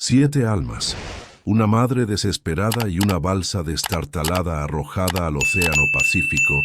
7 almas, una madre desesperada y una balsa destartalada arrojada al océano Pacífico,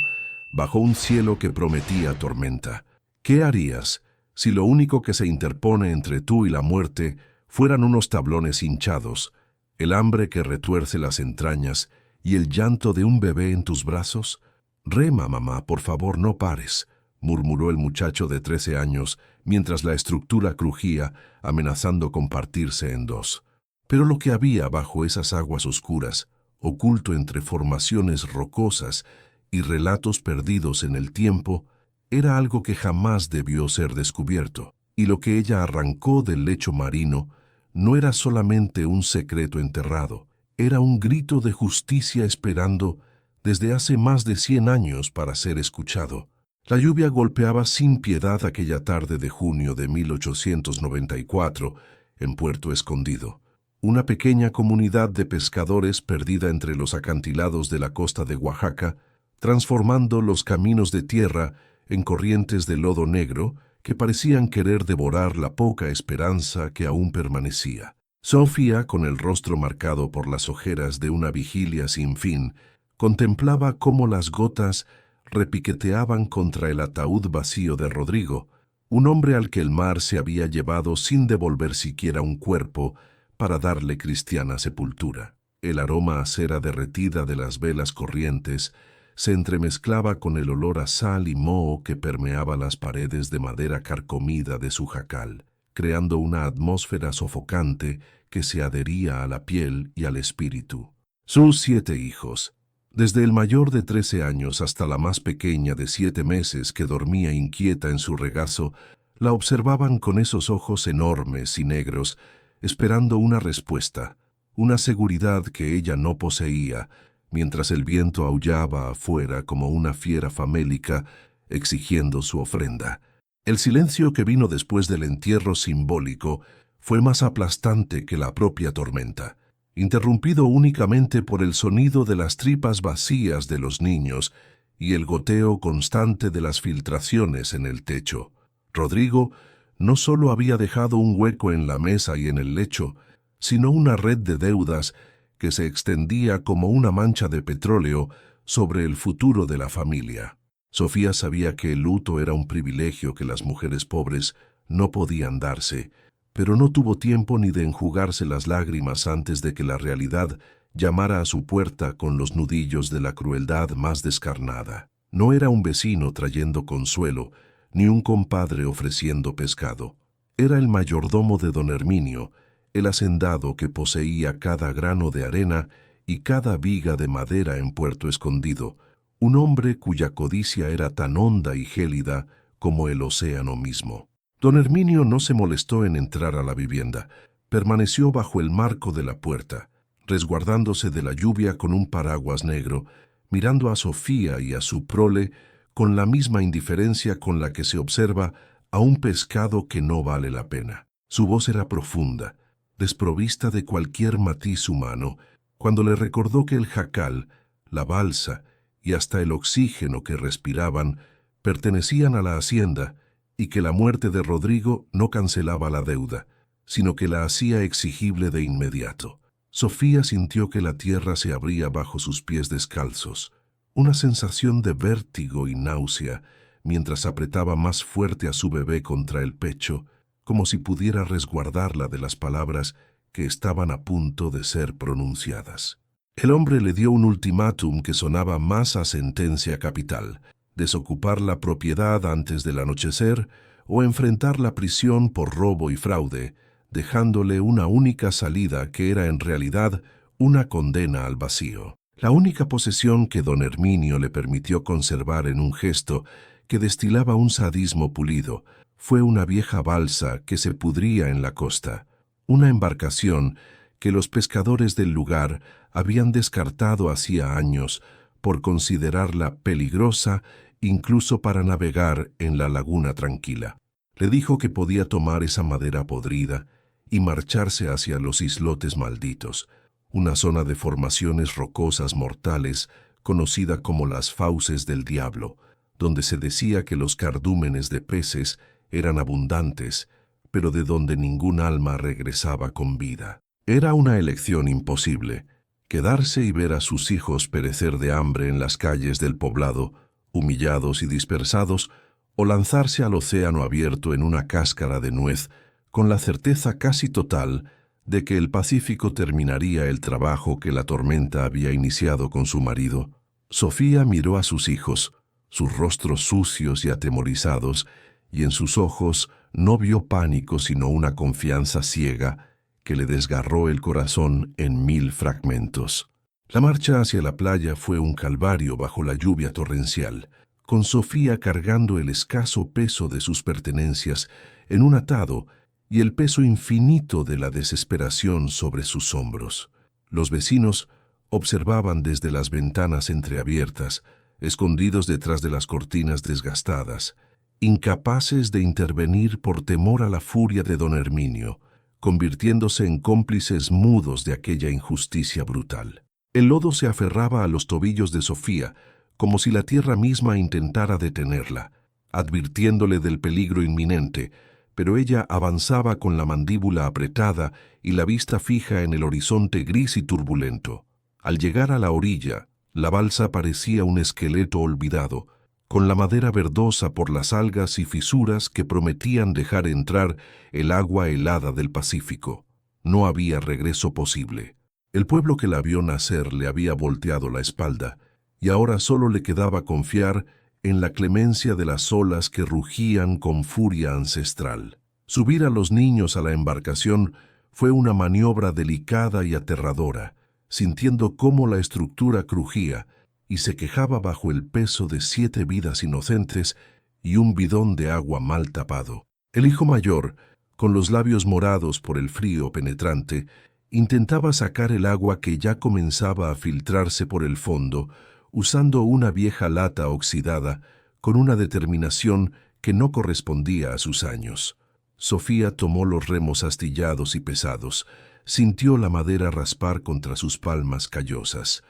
bajo un cielo que prometía tormenta. ¿Qué harías si lo único que se interpone entre tú y la muerte fueran unos tablones hinchados, el hambre que retuerce las entrañas y el llanto de un bebé en tus brazos? «Rema, mamá, por favor, no pares», murmuró el muchacho de 13 años, mientras la estructura crujía, amenazando con partirse en dos. Pero lo que había bajo esas aguas oscuras, oculto entre formaciones rocosas y relatos perdidos en el tiempo, era algo que jamás debió ser descubierto, y lo que ella arrancó del lecho marino no era solamente un secreto enterrado, era un grito de justicia esperando desde hace más de 100 años para ser escuchado. La lluvia golpeaba sin piedad aquella tarde de junio de 1894 en Puerto Escondido, una pequeña comunidad de pescadores perdida entre los acantilados de la costa de Oaxaca, transformando los caminos de tierra en corrientes de lodo negro que parecían querer devorar la poca esperanza que aún permanecía. Sofía, con el rostro marcado por las ojeras de una vigilia sin fin, contemplaba cómo las gotas repiqueteaban contra el ataúd vacío de Rodrigo, un hombre al que el mar se había llevado sin devolver siquiera un cuerpo para darle cristiana sepultura. El aroma a cera derretida de las velas corrientes se entremezclaba con el olor a sal y moho que permeaba las paredes de madera carcomida de su jacal, creando una atmósfera sofocante que se adhería a la piel y al espíritu. Sus 7 hijos, desde el mayor de 13 años hasta la más pequeña de 7 meses que dormía inquieta en su regazo, la observaban con esos ojos enormes y negros, esperando una respuesta, una seguridad que ella no poseía, mientras el viento aullaba afuera como una fiera famélica exigiendo su ofrenda. El silencio que vino después del entierro simbólico fue más aplastante que la propia tormenta, interrumpido únicamente por el sonido de las tripas vacías de los niños y el goteo constante de las filtraciones en el techo. Rodrigo no solo había dejado un hueco en la mesa y en el lecho, sino una red de deudas que se extendía como una mancha de petróleo sobre el futuro de la familia. Sofía sabía que el luto era un privilegio que las mujeres pobres no podían darse, pero no tuvo tiempo ni de enjugarse las lágrimas antes de que la realidad llamara a su puerta con los nudillos de la crueldad más descarnada. No era un vecino trayendo consuelo, ni un compadre ofreciendo pescado. Era el mayordomo de don Herminio, el hacendado que poseía cada grano de arena y cada viga de madera en Puerto Escondido, un hombre cuya codicia era tan honda y gélida como el océano mismo. Don Herminio no se molestó en entrar a la vivienda, permaneció bajo el marco de la puerta, resguardándose de la lluvia con un paraguas negro, mirando a Sofía y a su prole con la misma indiferencia con la que se observa a un pescado que no vale la pena. Su voz era profunda, desprovista de cualquier matiz humano, cuando le recordó que el jacal, la balsa y hasta el oxígeno que respiraban pertenecían a la hacienda y que la muerte de Rodrigo no cancelaba la deuda, sino que la hacía exigible de inmediato. Sofía sintió que la tierra se abría bajo sus pies descalzos, una sensación de vértigo y náusea, mientras apretaba más fuerte a su bebé contra el pecho, como si pudiera resguardarla de las palabras que estaban a punto de ser pronunciadas. El hombre le dio un ultimátum que sonaba más a sentencia capital: desocupar la propiedad antes del anochecer o enfrentar la prisión por robo y fraude, dejándole una única salida que era en realidad una condena al vacío. La única posesión que don Herminio le permitió conservar en un gesto que destilaba un sadismo pulido fue una vieja balsa que se pudría en la costa, una embarcación que los pescadores del lugar habían descartado hacía años por considerarla peligrosa incluso para navegar en la laguna tranquila. Le dijo que podía tomar esa madera podrida y marcharse hacia los islotes malditos, una zona de formaciones rocosas mortales conocida como las fauces del diablo, donde se decía que los cardúmenes de peces eran abundantes, pero de donde ningún alma regresaba con vida. Era una elección imposible: quedarse y ver a sus hijos perecer de hambre en las calles del poblado, humillados y dispersados, o lanzarse al océano abierto en una cáscara de nuez, con la certeza casi total de que el Pacífico terminaría el trabajo que la tormenta había iniciado con su marido. Sofía miró a sus hijos, sus rostros sucios y atemorizados, y en sus ojos no vio pánico sino una confianza ciega que le desgarró el corazón en 1000 fragmentos. La marcha hacia la playa fue un calvario bajo la lluvia torrencial, con Sofía cargando el escaso peso de sus pertenencias en un atado y el peso infinito de la desesperación sobre sus hombros. Los vecinos observaban desde las ventanas entreabiertas, escondidos detrás de las cortinas desgastadas, incapaces de intervenir por temor a la furia de don Herminio, convirtiéndose en cómplices mudos de aquella injusticia brutal. El lodo se aferraba a los tobillos de Sofía, como si la tierra misma intentara detenerla, advirtiéndole del peligro inminente, pero ella avanzaba con la mandíbula apretada y la vista fija en el horizonte gris y turbulento. Al llegar a la orilla, la balsa parecía un esqueleto olvidado, con la madera verdosa por las algas y fisuras que prometían dejar entrar el agua helada del Pacífico. No había regreso posible. El pueblo que la vio nacer le había volteado la espalda, y ahora solo le quedaba confiar en la clemencia de las olas que rugían con furia ancestral. Subir a los niños a la embarcación fue una maniobra delicada y aterradora, sintiendo cómo la estructura crujía y se quejaba bajo el peso de 7 vidas inocentes y un bidón de agua mal tapado. El hijo mayor, con los labios morados por el frío penetrante, intentaba sacar el agua que ya comenzaba a filtrarse por el fondo, usando una vieja lata oxidada, con una determinación que no correspondía a sus años. Sofía tomó los remos astillados y pesados, sintió la madera raspar contra sus palmas callosas,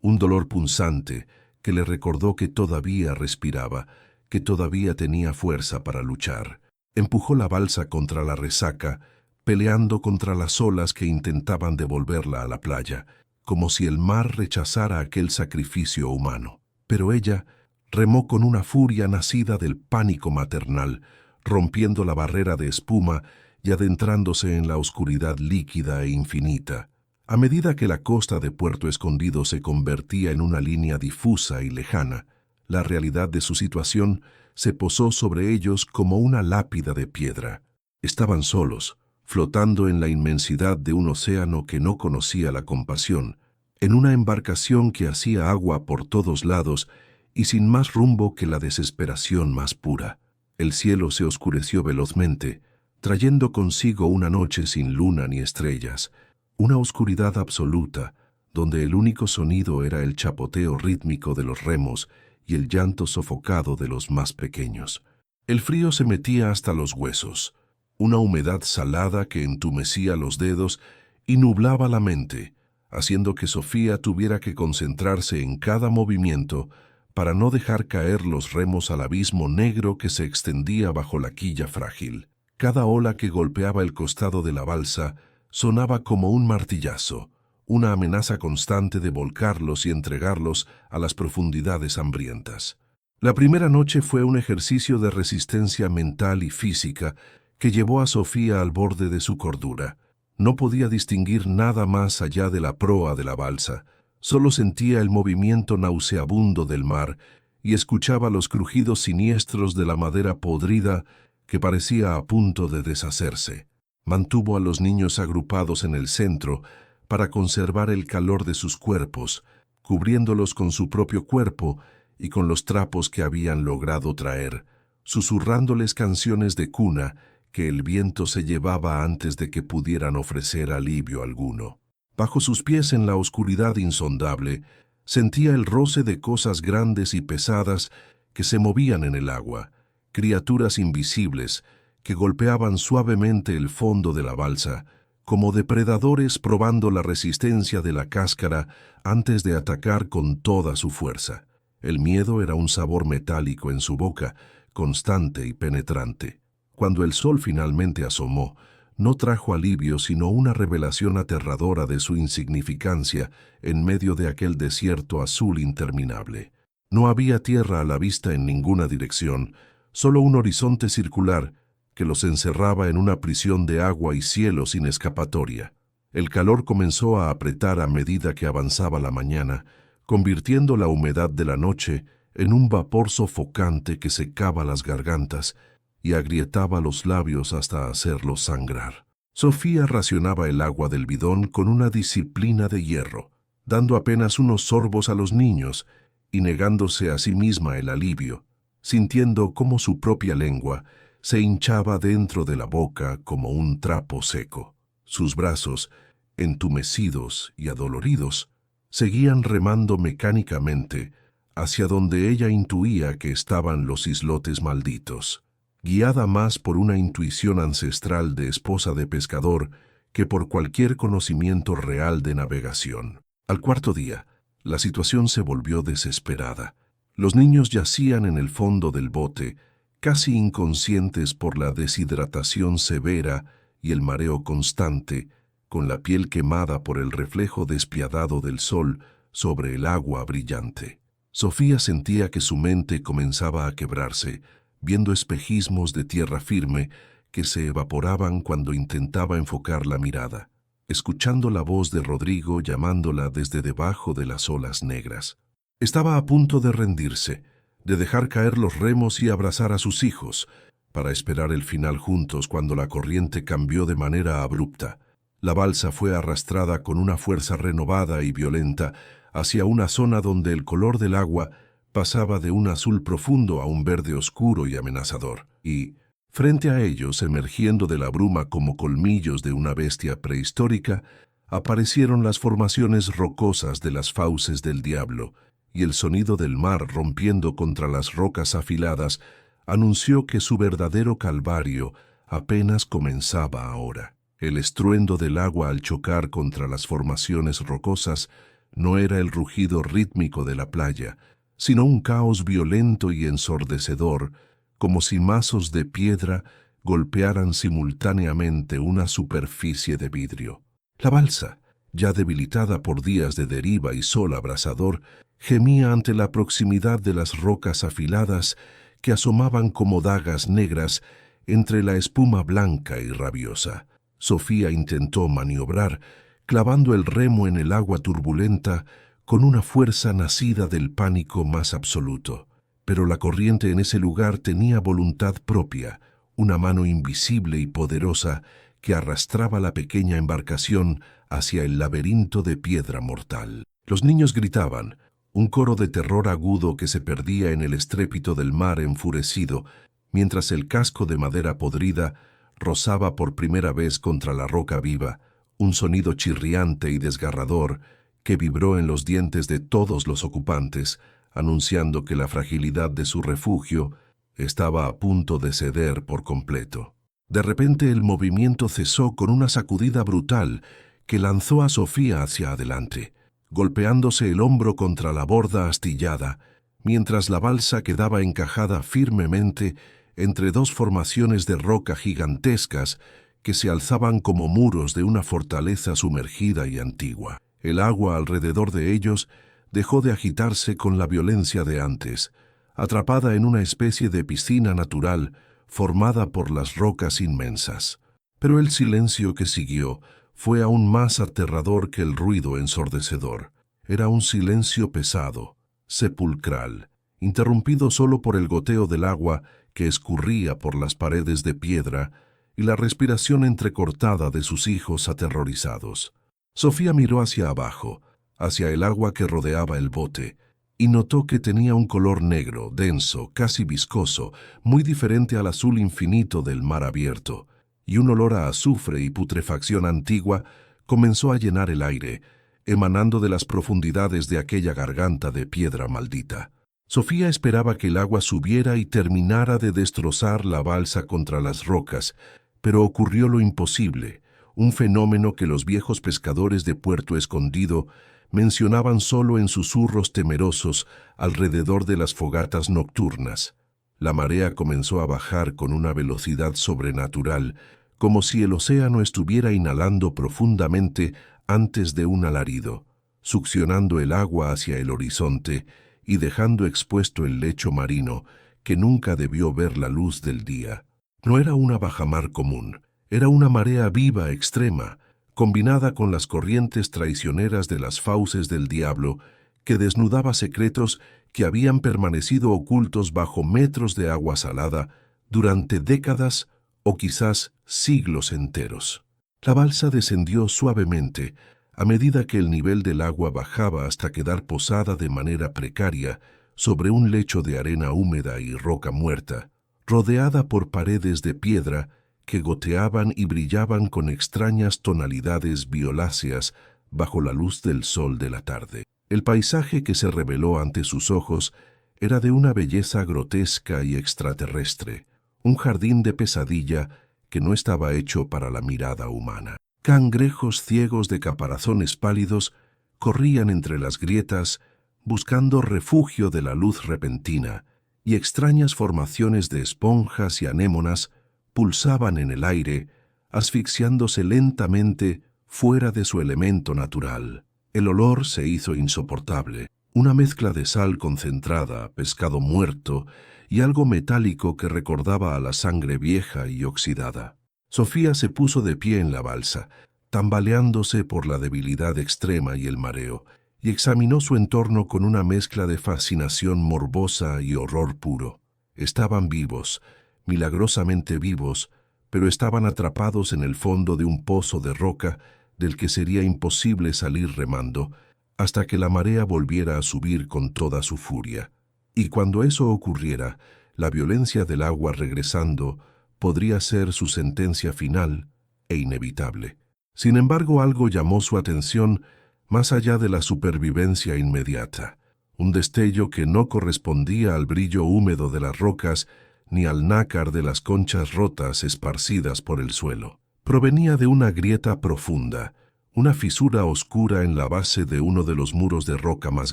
un dolor punzante que le recordó que todavía respiraba, que todavía tenía fuerza para luchar. Empujó la balsa contra la resaca, peleando contra las olas que intentaban devolverla a la playa, como si el mar rechazara aquel sacrificio humano. Pero ella remó con una furia nacida del pánico maternal, rompiendo la barrera de espuma y adentrándose en la oscuridad líquida e infinita. A medida que la costa de Puerto Escondido se convertía en una línea difusa y lejana, la realidad de su situación se posó sobre ellos como una lápida de piedra. Estaban solos, flotando en la inmensidad de un océano que no conocía la compasión, en una embarcación que hacía agua por todos lados y sin más rumbo que la desesperación más pura. El cielo se oscureció velozmente, trayendo consigo una noche sin luna ni estrellas, una oscuridad absoluta, donde el único sonido era el chapoteo rítmico de los remos y el llanto sofocado de los más pequeños. El frío se metía hasta los huesos, una humedad salada que entumecía los dedos y nublaba la mente, haciendo que Sofía tuviera que concentrarse en cada movimiento para no dejar caer los remos al abismo negro que se extendía bajo la quilla frágil. Cada ola que golpeaba el costado de la balsa sonaba como un martillazo, una amenaza constante de volcarlos y entregarlos a las profundidades hambrientas. La primera noche fue un ejercicio de resistencia mental y física que llevó a Sofía al borde de su cordura. No podía distinguir nada más allá de la proa de la balsa, solo sentía el movimiento nauseabundo del mar y escuchaba los crujidos siniestros de la madera podrida que parecía a punto de deshacerse. Mantuvo a los niños agrupados en el centro para conservar el calor de sus cuerpos, cubriéndolos con su propio cuerpo y con los trapos que habían logrado traer, susurrándoles canciones de cuna que el viento se llevaba antes de que pudieran ofrecer alivio alguno. Bajo sus pies en la oscuridad insondable, sentía el roce de cosas grandes y pesadas que se movían en el agua, criaturas invisibles que golpeaban suavemente el fondo de la balsa, como depredadores probando la resistencia de la cáscara antes de atacar con toda su fuerza. El miedo era un sabor metálico en su boca, constante y penetrante. Cuando el sol finalmente asomó, no trajo alivio sino una revelación aterradora de su insignificancia en medio de aquel desierto azul interminable. No había tierra a la vista en ninguna dirección, solo un horizonte circular que los encerraba en una prisión de agua y cielo sin escapatoria. El calor comenzó a apretar a medida que avanzaba la mañana, convirtiendo la humedad de la noche en un vapor sofocante que secaba las gargantas y agrietaba los labios hasta hacerlos sangrar. Sofía racionaba el agua del bidón con una disciplina de hierro, dando apenas unos sorbos a los niños y negándose a sí misma el alivio, sintiendo cómo su propia lengua se hinchaba dentro de la boca como un trapo seco. Sus brazos, entumecidos y adoloridos, seguían remando mecánicamente hacia donde ella intuía que estaban los islotes malditos, guiada más por una intuición ancestral de esposa de pescador que por cualquier conocimiento real de navegación. Al cuarto día, la situación se volvió desesperada. Los niños yacían en el fondo del bote, casi inconscientes por la deshidratación severa y el mareo constante, con la piel quemada por el reflejo despiadado del sol sobre el agua brillante. Sofía sentía que su mente comenzaba a quebrarse, viendo espejismos de tierra firme que se evaporaban cuando intentaba enfocar la mirada, escuchando la voz de Rodrigo llamándola desde debajo de las olas negras. Estaba a punto de rendirse, de dejar caer los remos y abrazar a sus hijos, para esperar el final juntos cuando la corriente cambió de manera abrupta. La balsa fue arrastrada con una fuerza renovada y violenta hacia una zona donde el color del agua pasaba de un azul profundo a un verde oscuro y amenazador, y, frente a ellos, emergiendo de la bruma como colmillos de una bestia prehistórica, aparecieron las formaciones rocosas de las fauces del diablo, y el sonido del mar rompiendo contra las rocas afiladas anunció que su verdadero calvario apenas comenzaba ahora. El estruendo del agua al chocar contra las formaciones rocosas no era el rugido rítmico de la playa, sino un caos violento y ensordecedor, como si mazos de piedra golpearan simultáneamente una superficie de vidrio. La balsa, ya debilitada por días de deriva y sol abrasador, gemía ante la proximidad de las rocas afiladas que asomaban como dagas negras entre la espuma blanca y rabiosa. Sofía intentó maniobrar, clavando el remo en el agua turbulenta con una fuerza nacida del pánico más absoluto. Pero la corriente en ese lugar tenía voluntad propia, una mano invisible y poderosa que arrastraba la pequeña embarcación hacia el laberinto de piedra mortal. Los niños gritaban, un coro de terror agudo que se perdía en el estrépito del mar enfurecido, mientras el casco de madera podrida rozaba por primera vez contra la roca viva, un sonido chirriante y desgarrador que vibró en los dientes de todos los ocupantes, anunciando que la fragilidad de su refugio estaba a punto de ceder por completo. De repente el movimiento cesó con una sacudida brutal que lanzó a Sofía hacia adelante, golpeándose el hombro contra la borda astillada, mientras la balsa quedaba encajada firmemente entre dos formaciones de roca gigantescas que se alzaban como muros de una fortaleza sumergida y antigua. El agua alrededor de ellos dejó de agitarse con la violencia de antes, atrapada en una especie de piscina natural formada por las rocas inmensas. Pero el silencio que siguió fue aún más aterrador que el ruido ensordecedor. Era un silencio pesado, sepulcral, interrumpido solo por el goteo del agua que escurría por las paredes de piedra y la respiración entrecortada de sus hijos aterrorizados. Sofía miró hacia abajo, hacia el agua que rodeaba el bote, y notó que tenía un color negro, denso, casi viscoso, muy diferente al azul infinito del mar abierto, y un olor a azufre y putrefacción antigua comenzó a llenar el aire, emanando de las profundidades de aquella garganta de piedra maldita. Sofía esperaba que el agua subiera y terminara de destrozar la balsa contra las rocas, pero ocurrió lo imposible, un fenómeno que los viejos pescadores de Puerto Escondido mencionaban solo en susurros temerosos alrededor de las fogatas nocturnas. La marea comenzó a bajar con una velocidad sobrenatural, como si el océano estuviera inhalando profundamente antes de un alarido, succionando el agua hacia el horizonte y dejando expuesto el lecho marino que nunca debió ver la luz del día. No era una bajamar común, era una marea viva extrema, combinada con las corrientes traicioneras de las fauces del diablo, que desnudaba secretos que habían permanecido ocultos bajo metros de agua salada durante décadas o quizás siglos enteros. La balsa descendió suavemente a medida que el nivel del agua bajaba hasta quedar posada de manera precaria sobre un lecho de arena húmeda y roca muerta, rodeada por paredes de piedra que goteaban y brillaban con extrañas tonalidades violáceas bajo la luz del sol de la tarde. El paisaje que se reveló ante sus ojos era de una belleza grotesca y extraterrestre, un jardín de pesadilla que no estaba hecho para la mirada humana. Cangrejos ciegos de caparazones pálidos corrían entre las grietas buscando refugio de la luz repentina, y extrañas formaciones de esponjas y anémonas pulsaban en el aire, asfixiándose lentamente fuera de su elemento natural. El olor se hizo insoportable, una mezcla de sal concentrada, pescado muerto y algo metálico que recordaba a la sangre vieja y oxidada. Sofía se puso de pie en la balsa, tambaleándose por la debilidad extrema y el mareo, y examinó su entorno con una mezcla de fascinación morbosa y horror puro. Estaban vivos, milagrosamente vivos, pero estaban atrapados en el fondo de un pozo de roca del que sería imposible salir remando hasta que la marea volviera a subir con toda su furia. Y cuando eso ocurriera, la violencia del agua regresando podría ser su sentencia final e inevitable. Sin embargo, algo llamó su atención más allá de la supervivencia inmediata, un destello que no correspondía al brillo húmedo de las rocas ni al nácar de las conchas rotas esparcidas por el suelo. Provenía de una grieta profunda, una fisura oscura en la base de uno de los muros de roca más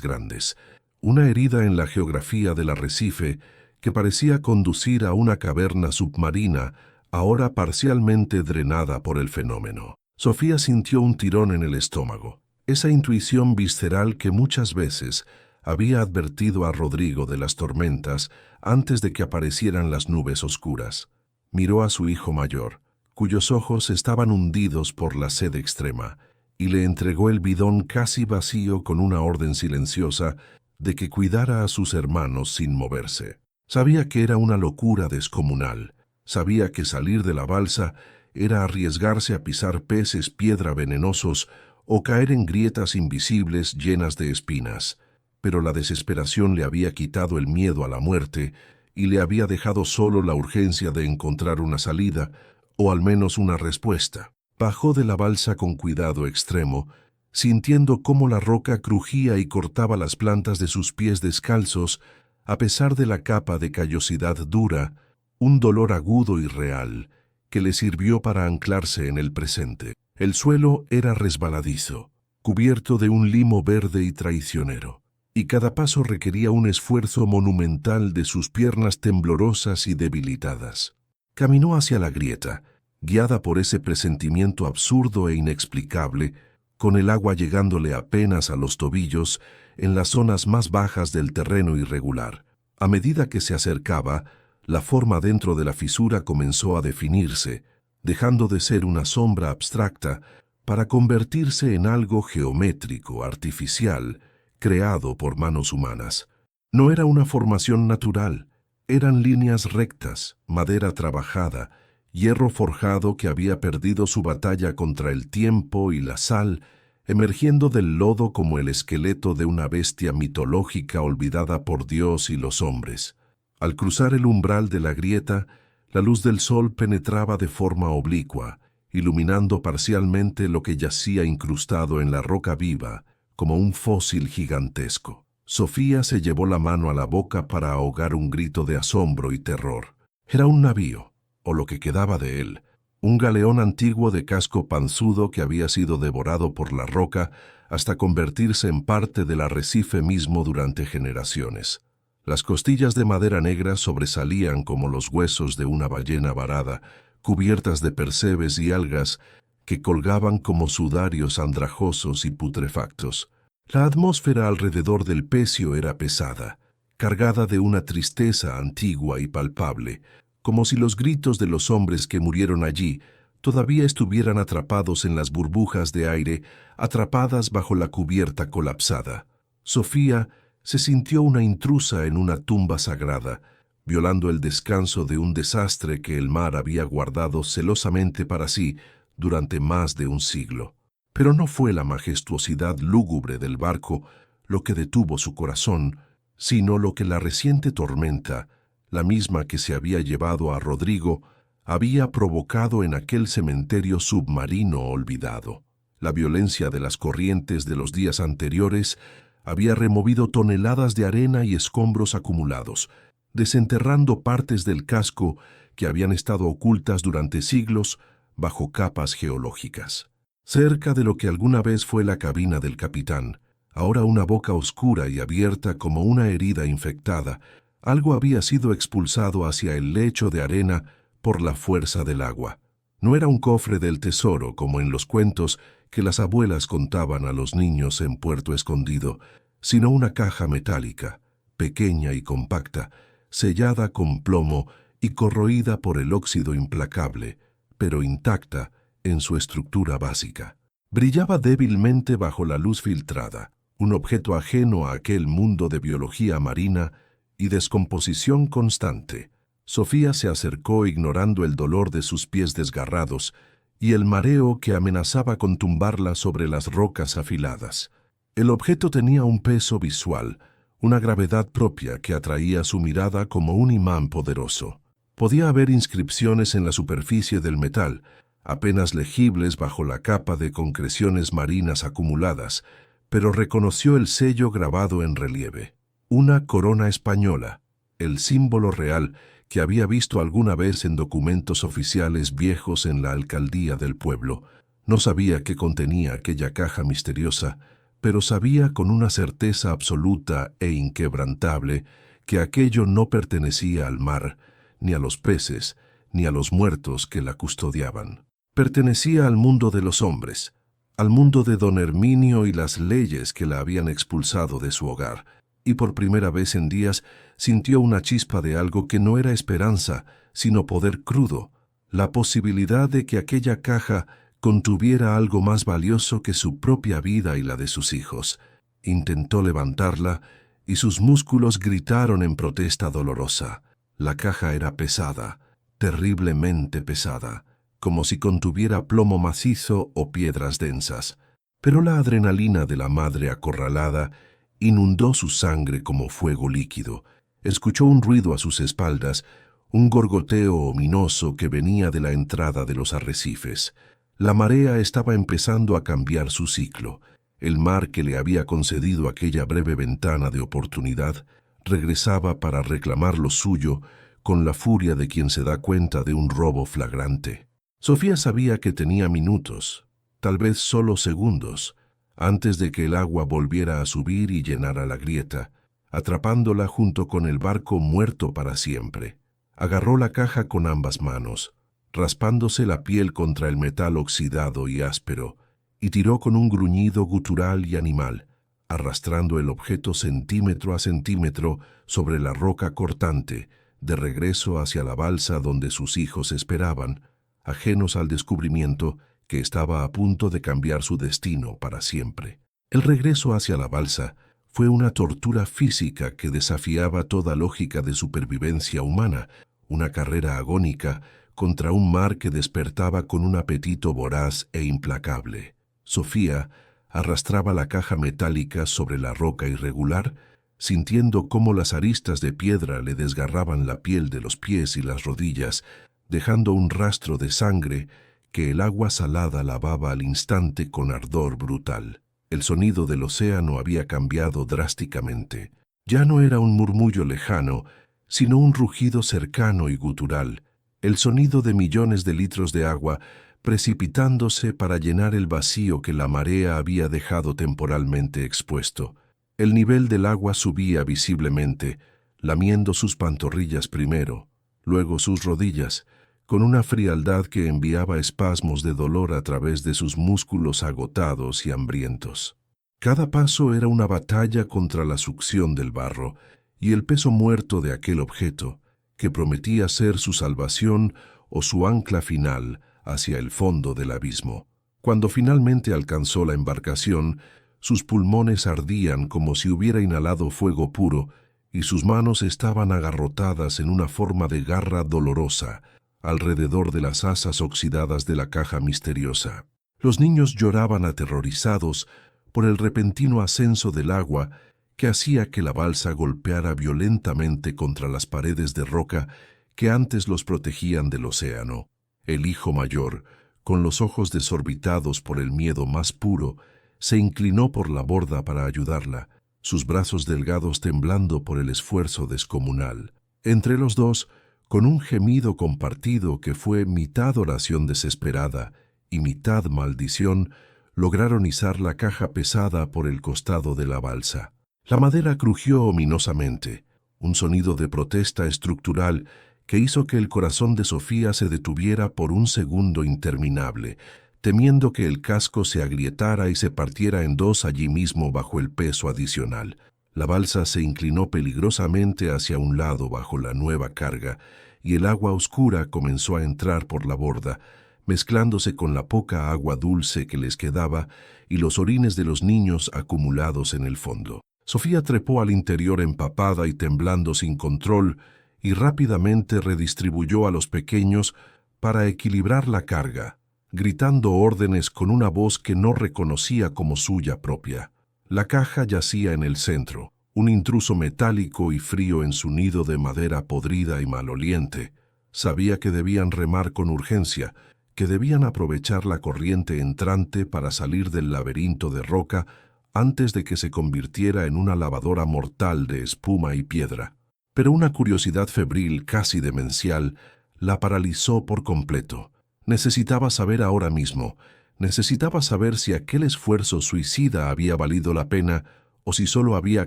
grandes, una herida en la geografía del arrecife que parecía conducir a una caverna submarina ahora parcialmente drenada por el fenómeno. Sofía sintió un tirón en el estómago, esa intuición visceral que muchas veces había advertido a Rodrigo de las tormentas antes de que aparecieran las nubes oscuras. Miró a su hijo mayor, cuyos ojos estaban hundidos por la sed extrema, y le entregó el bidón casi vacío con una orden silenciosa de que cuidara a sus hermanos sin moverse. Sabía que era una locura descomunal. Sabía que salir de la balsa era arriesgarse a pisar peces piedra venenosos o caer en grietas invisibles llenas de espinas. Pero la desesperación le había quitado el miedo a la muerte y le había dejado solo la urgencia de encontrar una salida, o al menos una respuesta. Bajó de la balsa con cuidado extremo, sintiendo cómo la roca crujía y cortaba las plantas de sus pies descalzos, a pesar de la capa de callosidad dura, un dolor agudo y real, que le sirvió para anclarse en el presente. El suelo era resbaladizo, cubierto de un limo verde y traicionero, y cada paso requería un esfuerzo monumental de sus piernas temblorosas y debilitadas. Caminó hacia la grieta, guiada por ese presentimiento absurdo e inexplicable, con el agua llegándole apenas a los tobillos en las zonas más bajas del terreno irregular. A medida que se acercaba, la forma dentro de la fisura comenzó a definirse, dejando de ser una sombra abstracta para convertirse en algo geométrico, artificial, creado por manos humanas. No era una formación natural, eran líneas rectas, madera trabajada, hierro forjado que había perdido su batalla contra el tiempo y la sal, emergiendo del lodo como el esqueleto de una bestia mitológica olvidada por Dios y los hombres. Al cruzar el umbral de la grieta, la luz del sol penetraba de forma oblicua, iluminando parcialmente lo que yacía incrustado en la roca viva, como un fósil gigantesco. Sofía se llevó la mano a la boca para ahogar un grito de asombro y terror. Era un navío, o lo que quedaba de él, un galeón antiguo de casco panzudo que había sido devorado por la roca hasta convertirse en parte del arrecife mismo durante generaciones. Las costillas de madera negra sobresalían como los huesos de una ballena varada, cubiertas de percebes y algas que colgaban como sudarios andrajosos y putrefactos. La atmósfera alrededor del pecio era pesada, cargada de una tristeza antigua y palpable, como si los gritos de los hombres que murieron allí todavía estuvieran atrapados en las burbujas de aire, atrapadas bajo la cubierta colapsada. Sofía se sintió una intrusa en una tumba sagrada, violando el descanso de un desastre que el mar había guardado celosamente para sí durante más de un siglo. Pero no fue la majestuosidad lúgubre del barco lo que detuvo su corazón, sino lo que la reciente tormenta, la misma que se había llevado a Rodrigo, había provocado en aquel cementerio submarino olvidado. La violencia de las corrientes de los días anteriores había removido toneladas de arena y escombros acumulados, desenterrando partes del casco que habían estado ocultas durante siglos bajo capas geológicas. Cerca de lo que alguna vez fue la cabina del capitán, ahora una boca oscura y abierta como una herida infectada, algo había sido expulsado hacia el lecho de arena por la fuerza del agua. No era un cofre del tesoro como en los cuentos que las abuelas contaban a los niños en Puerto Escondido, sino una caja metálica, pequeña y compacta, sellada con plomo y corroída por el óxido implacable, pero intacta en su estructura básica. Brillaba débilmente bajo la luz filtrada, un objeto ajeno a aquel mundo de biología marina y descomposición constante. Sofía se acercó ignorando el dolor de sus pies desgarrados y el mareo que amenazaba con tumbarla sobre las rocas afiladas. El objeto tenía un peso visual, una gravedad propia que atraía su mirada como un imán poderoso. Podía haber inscripciones en la superficie del metal, apenas legibles bajo la capa de concreciones marinas acumuladas, pero reconoció el sello grabado en relieve. Una corona española, el símbolo real que había visto alguna vez en documentos oficiales viejos en la alcaldía del pueblo. No sabía qué contenía aquella caja misteriosa, pero sabía con una certeza absoluta e inquebrantable que aquello no pertenecía al mar, ni a los peces, ni a los muertos que la custodiaban. Pertenecía al mundo de los hombres, al mundo de don Herminio y las leyes que la habían expulsado de su hogar, y por primera vez en días sintió una chispa de algo que no era esperanza, sino poder crudo, la posibilidad de que aquella caja contuviera algo más valioso que su propia vida y la de sus hijos. Intentó levantarla y sus músculos gritaron en protesta dolorosa. La caja era pesada, terriblemente pesada, como si contuviera plomo macizo o piedras densas. Pero la adrenalina de la madre acorralada inundó su sangre como fuego líquido. Escuchó un ruido a sus espaldas, un gorgoteo ominoso que venía de la entrada de los arrecifes. La marea estaba empezando a cambiar su ciclo. El mar que le había concedido aquella breve ventana de oportunidad regresaba para reclamar lo suyo con la furia de quien se da cuenta de un robo flagrante. Sofía sabía que tenía minutos, tal vez solo segundos, antes de que el agua volviera a subir y llenara la grieta, atrapándola junto con el barco muerto para siempre. Agarró la caja con ambas manos, raspándose la piel contra el metal oxidado y áspero, y tiró con un gruñido gutural y animal, arrastrando el objeto centímetro a centímetro sobre la roca cortante, de regreso hacia la balsa donde sus hijos esperaban, ajenos al descubrimiento que estaba a punto de cambiar su destino para siempre. El regreso hacia la balsa fue una tortura física que desafiaba toda lógica de supervivencia humana, una carrera agónica contra un mar que despertaba con un apetito voraz e implacable. Sofía arrastraba la caja metálica sobre la roca irregular, sintiendo cómo las aristas de piedra le desgarraban la piel de los pies y las rodillas, dejando un rastro de sangre que el agua salada lavaba al instante con ardor brutal. El sonido del océano había cambiado drásticamente. Ya no era un murmullo lejano, sino un rugido cercano y gutural, el sonido de millones de litros de agua precipitándose para llenar el vacío que la marea había dejado temporalmente expuesto. El nivel del agua subía visiblemente, lamiendo sus pantorrillas primero, luego sus rodillas, con una frialdad que enviaba espasmos de dolor a través de sus músculos agotados y hambrientos. Cada paso era una batalla contra la succión del barro y el peso muerto de aquel objeto, que prometía ser su salvación o su ancla final hacia el fondo del abismo. Cuando finalmente alcanzó la embarcación, sus pulmones ardían como si hubiera inhalado fuego puro y sus manos estaban agarrotadas en una forma de garra dolorosa alrededor de las asas oxidadas de la caja misteriosa. Los niños lloraban aterrorizados por el repentino ascenso del agua que hacía que la balsa golpeara violentamente contra las paredes de roca que antes los protegían del océano. El hijo mayor, con los ojos desorbitados por el miedo más puro, se inclinó por la borda para ayudarla, sus brazos delgados temblando por el esfuerzo descomunal. Entre los dos, con un gemido compartido que fue mitad oración desesperada y mitad maldición, lograron izar la caja pesada por el costado de la balsa. La madera crujió ominosamente, un sonido de protesta estructural que hizo que el corazón de Sofía se detuviera por un segundo interminable, temiendo que el casco se agrietara y se partiera en dos allí mismo bajo el peso adicional. La balsa se inclinó peligrosamente hacia un lado bajo la nueva carga, y el agua oscura comenzó a entrar por la borda, mezclándose con la poca agua dulce que les quedaba y los orines de los niños acumulados en el fondo. Sofía trepó al interior empapada y temblando sin control, y rápidamente redistribuyó a los pequeños para equilibrar la carga, gritando órdenes con una voz que no reconocía como suya propia. La caja yacía en el centro, un intruso metálico y frío en su nido de madera podrida y maloliente. Sabía que debían remar con urgencia, que debían aprovechar la corriente entrante para salir del laberinto de roca antes de que se convirtiera en una lavadora mortal de espuma y piedra. Pero una curiosidad febril, casi demencial, la paralizó por completo. Necesitaba saber ahora mismo, necesitaba saber si aquel esfuerzo suicida había valido la pena o si solo había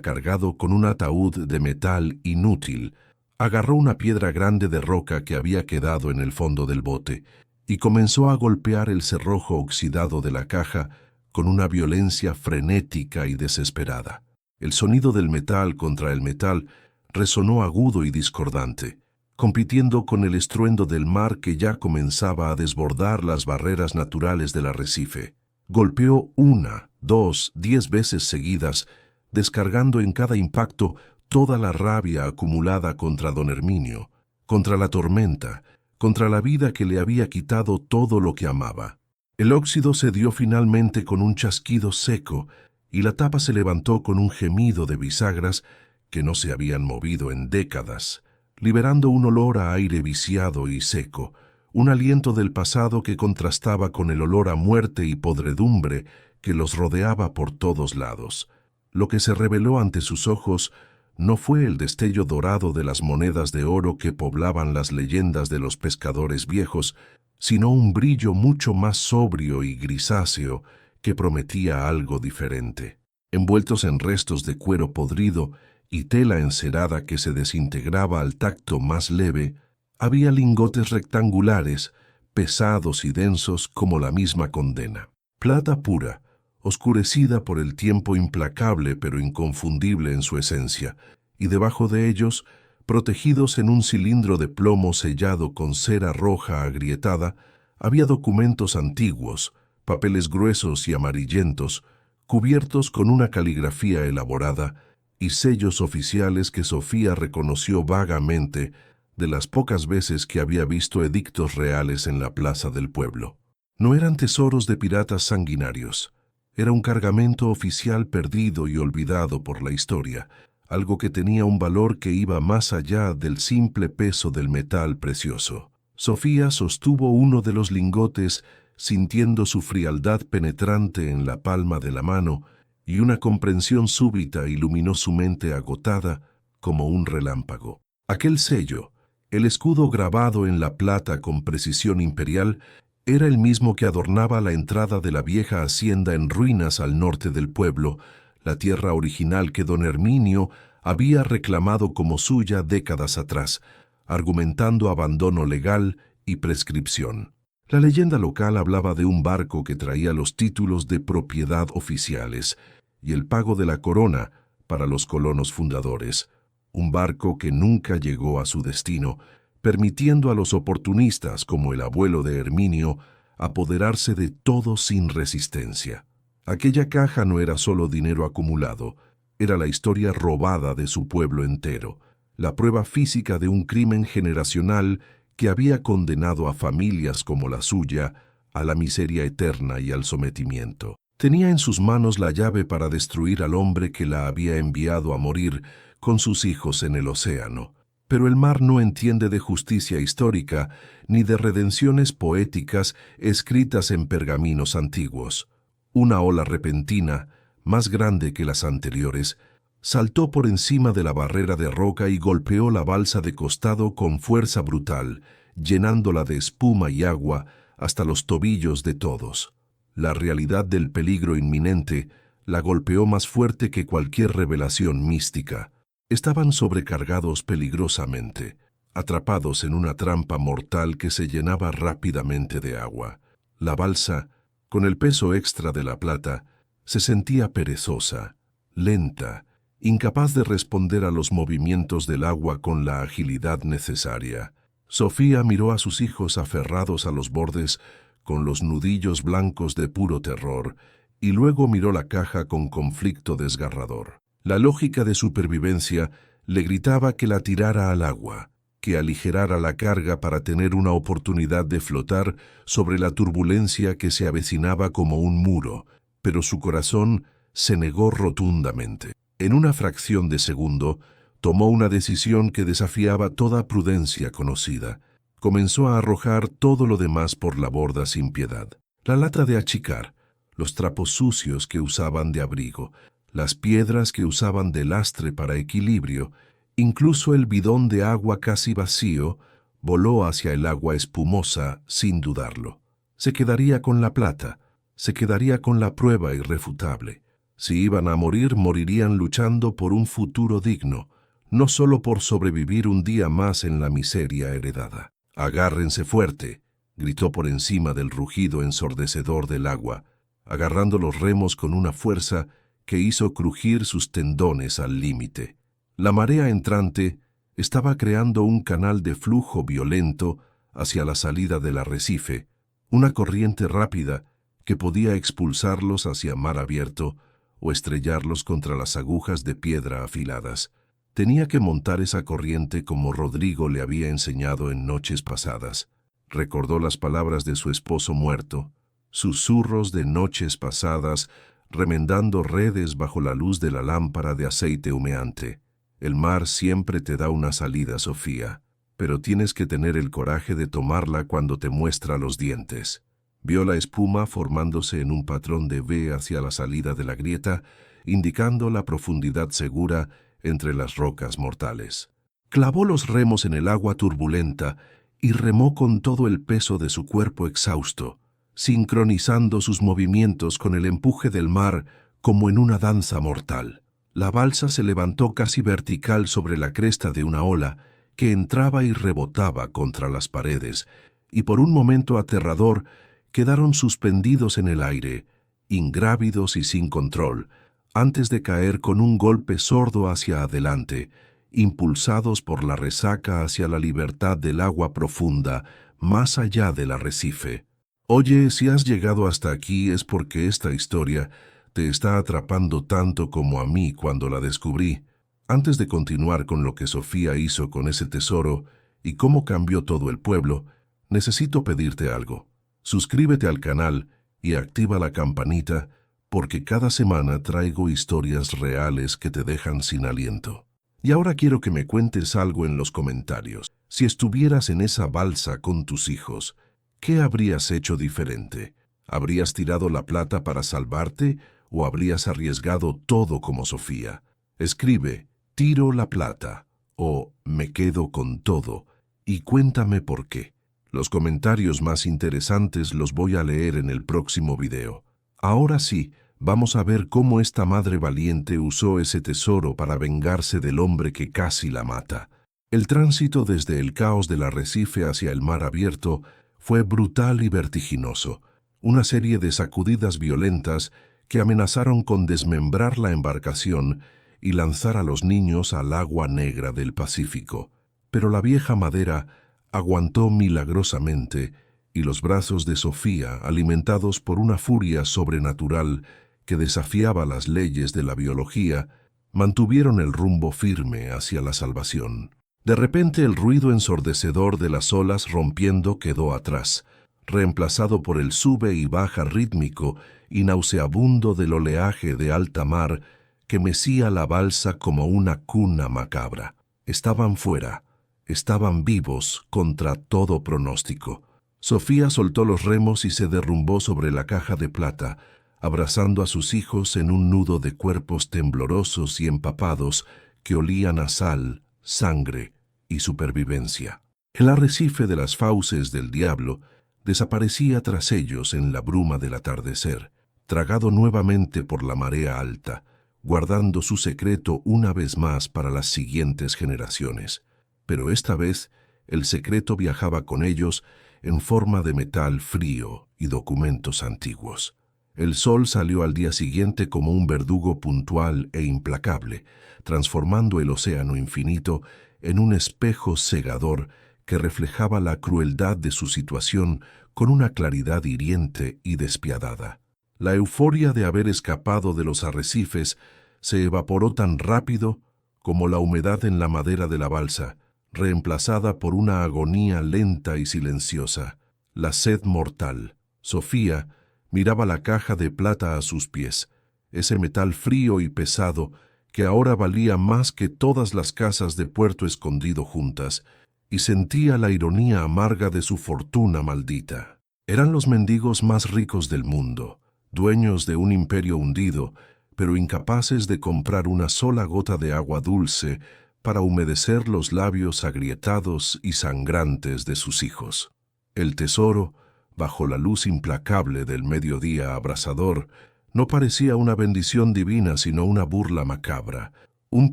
cargado con un ataúd de metal inútil. Agarró una piedra grande de roca que había quedado en el fondo del bote y comenzó a golpear el cerrojo oxidado de la caja con una violencia frenética y desesperada. El sonido del metal contra el metal resonó agudo y discordante, compitiendo con el estruendo del mar que ya comenzaba a desbordar las barreras naturales del arrecife. Golpeó 1, 2, 10 veces seguidas, descargando en cada impacto toda la rabia acumulada contra don Herminio, contra la tormenta, contra la vida que le había quitado todo lo que amaba. El óxido cedió finalmente con un chasquido seco y la tapa se levantó con un gemido de bisagras que no se habían movido en décadas, liberando un olor a aire viciado y seco, un aliento del pasado que contrastaba con el olor a muerte y podredumbre que los rodeaba por todos lados. Lo que se reveló ante sus ojos no fue el destello dorado de las monedas de oro que poblaban las leyendas de los pescadores viejos, sino un brillo mucho más sobrio y grisáceo que prometía algo diferente. Envueltos en restos de cuero podrido y tela encerada que se desintegraba al tacto más leve, había lingotes rectangulares, pesados y densos como la misma condena. Plata pura, oscurecida por el tiempo implacable pero inconfundible en su esencia, y debajo de ellos, protegidos en un cilindro de plomo sellado con cera roja agrietada, había documentos antiguos, papeles gruesos y amarillentos, cubiertos con una caligrafía elaborada, y sellos oficiales que Sofía reconoció vagamente de las pocas veces que había visto edictos reales en la plaza del pueblo. No eran tesoros de piratas sanguinarios. Era un cargamento oficial perdido y olvidado por la historia, algo que tenía un valor que iba más allá del simple peso del metal precioso. Sofía sostuvo uno de los lingotes, sintiendo su frialdad penetrante en la palma de la mano, y una comprensión súbita iluminó su mente agotada como un relámpago. Aquel sello, el escudo grabado en la plata con precisión imperial, era el mismo que adornaba la entrada de la vieja hacienda en ruinas al norte del pueblo, la tierra original que don Herminio había reclamado como suya décadas atrás, argumentando abandono legal y prescripción. La leyenda local hablaba de un barco que traía los títulos de propiedad oficiales y el pago de la corona para los colonos fundadores, un barco que nunca llegó a su destino, permitiendo a los oportunistas como el abuelo de Herminio apoderarse de todo sin resistencia. Aquella caja no era solo dinero acumulado, era la historia robada de su pueblo entero, la prueba física de un crimen generacional que había condenado a familias como la suya a la miseria eterna y al sometimiento. Tenía en sus manos la llave para destruir al hombre que la había enviado a morir con sus hijos en el océano. Pero el mar no entiende de justicia histórica ni de redenciones poéticas escritas en pergaminos antiguos. Una ola repentina, más grande que las anteriores, saltó por encima de la barrera de roca y golpeó la balsa de costado con fuerza brutal, llenándola de espuma y agua hasta los tobillos de todos. La realidad del peligro inminente la golpeó más fuerte que cualquier revelación mística. Estaban sobrecargados peligrosamente, atrapados en una trampa mortal que se llenaba rápidamente de agua. La balsa, con el peso extra de la plata, se sentía perezosa, lenta, incapaz de responder a los movimientos del agua con la agilidad necesaria. Sofía miró a sus hijos aferrados a los bordes con los nudillos blancos de puro terror, y luego miró la caja con conflicto desgarrador. La lógica de supervivencia le gritaba que la tirara al agua, que aligerara la carga para tener una oportunidad de flotar sobre la turbulencia que se avecinaba como un muro, pero su corazón se negó rotundamente. En una fracción de segundo, tomó una decisión que desafiaba toda prudencia conocida. Comenzó a arrojar todo lo demás por la borda sin piedad. La lata de achicar, los trapos sucios que usaban de abrigo, las piedras que usaban de lastre para equilibrio, incluso el bidón de agua casi vacío, voló hacia el agua espumosa sin dudarlo. Se quedaría con la plata, se quedaría con la prueba irrefutable. Si iban a morir, morirían luchando por un futuro digno, no solo por sobrevivir un día más en la miseria heredada. «Agárrense fuerte», gritó por encima del rugido ensordecedor del agua, agarrando los remos con una fuerza que hizo crujir sus tendones al límite. La marea entrante estaba creando un canal de flujo violento hacia la salida del arrecife, una corriente rápida que podía expulsarlos hacia mar abierto o estrellarlos contra las agujas de piedra afiladas. Tenía que montar esa corriente como Rodrigo le había enseñado en noches pasadas. Recordó las palabras de su esposo muerto, susurros de noches pasadas, remendando redes bajo la luz de la lámpara de aceite humeante. El mar siempre te da una salida, Sofía, pero tienes que tener el coraje de tomarla cuando te muestra los dientes. Vio la espuma formándose en un patrón de V hacia la salida de la grieta, indicando la profundidad segura entre las rocas mortales. Clavó los remos en el agua turbulenta y remó con todo el peso de su cuerpo exhausto, sincronizando sus movimientos con el empuje del mar como en una danza mortal. La balsa se levantó casi vertical sobre la cresta de una ola que entraba y rebotaba contra las paredes, y por un momento aterrador quedaron suspendidos en el aire, ingrávidos y sin control, antes de caer con un golpe sordo hacia adelante, impulsados por la resaca hacia la libertad del agua profunda, más allá del arrecife. Oye, si has llegado hasta aquí es porque esta historia te está atrapando tanto como a mí cuando la descubrí. Antes de continuar con lo que Sofía hizo con ese tesoro y cómo cambió todo el pueblo, necesito pedirte algo. Suscríbete al canal y activa la campanita porque cada semana traigo historias reales que te dejan sin aliento. Y ahora quiero que me cuentes algo en los comentarios. Si estuvieras en esa balsa con tus hijos, ¿qué habrías hecho diferente? ¿Habrías tirado la plata para salvarte o habrías arriesgado todo como Sofía? Escribe, tiro la plata o me quedo con todo y cuéntame por qué. Los comentarios más interesantes los voy a leer en el próximo video. Ahora sí, vamos a ver cómo esta madre valiente usó ese tesoro para vengarse del hombre que casi la mata. El tránsito desde el caos del arrecife hacia el mar abierto fue brutal y vertiginoso, una serie de sacudidas violentas que amenazaron con desmembrar la embarcación y lanzar a los niños al agua negra del Pacífico. Pero la vieja madera aguantó milagrosamente y los brazos de Sofía, alimentados por una furia sobrenatural que desafiaba las leyes de la biología, mantuvieron el rumbo firme hacia la salvación. De repente el ruido ensordecedor de las olas rompiendo quedó atrás, reemplazado por el sube y baja rítmico y nauseabundo del oleaje de alta mar que mecía la balsa como una cuna macabra. Estaban fuera, estaban vivos contra todo pronóstico. Sofía soltó los remos y se derrumbó sobre la caja de plata, abrazando a sus hijos en un nudo de cuerpos temblorosos y empapados que olían a sal, sangre y supervivencia. El arrecife de las fauces del diablo desaparecía tras ellos en la bruma del atardecer, tragado nuevamente por la marea alta, guardando su secreto una vez más para las siguientes generaciones. Pero esta vez el secreto viajaba con ellos en forma de metal frío y documentos antiguos. El sol salió al día siguiente como un verdugo puntual e implacable, transformando el océano infinito en un espejo cegador que reflejaba la crueldad de su situación con una claridad hiriente y despiadada. La euforia de haber escapado de los arrecifes se evaporó tan rápido como la humedad en la madera de la balsa, reemplazada por una agonía lenta y silenciosa, la sed mortal. Sofía miraba la caja de plata a sus pies, ese metal frío y pesado que ahora valía más que todas las casas de Puerto Escondido juntas, y sentía la ironía amarga de su fortuna maldita. Eran los mendigos más ricos del mundo, dueños de un imperio hundido, pero incapaces de comprar una sola gota de agua dulce para humedecer los labios agrietados y sangrantes de sus hijos. El tesoro, bajo la luz implacable del mediodía abrasador, no parecía una bendición divina sino una burla macabra, un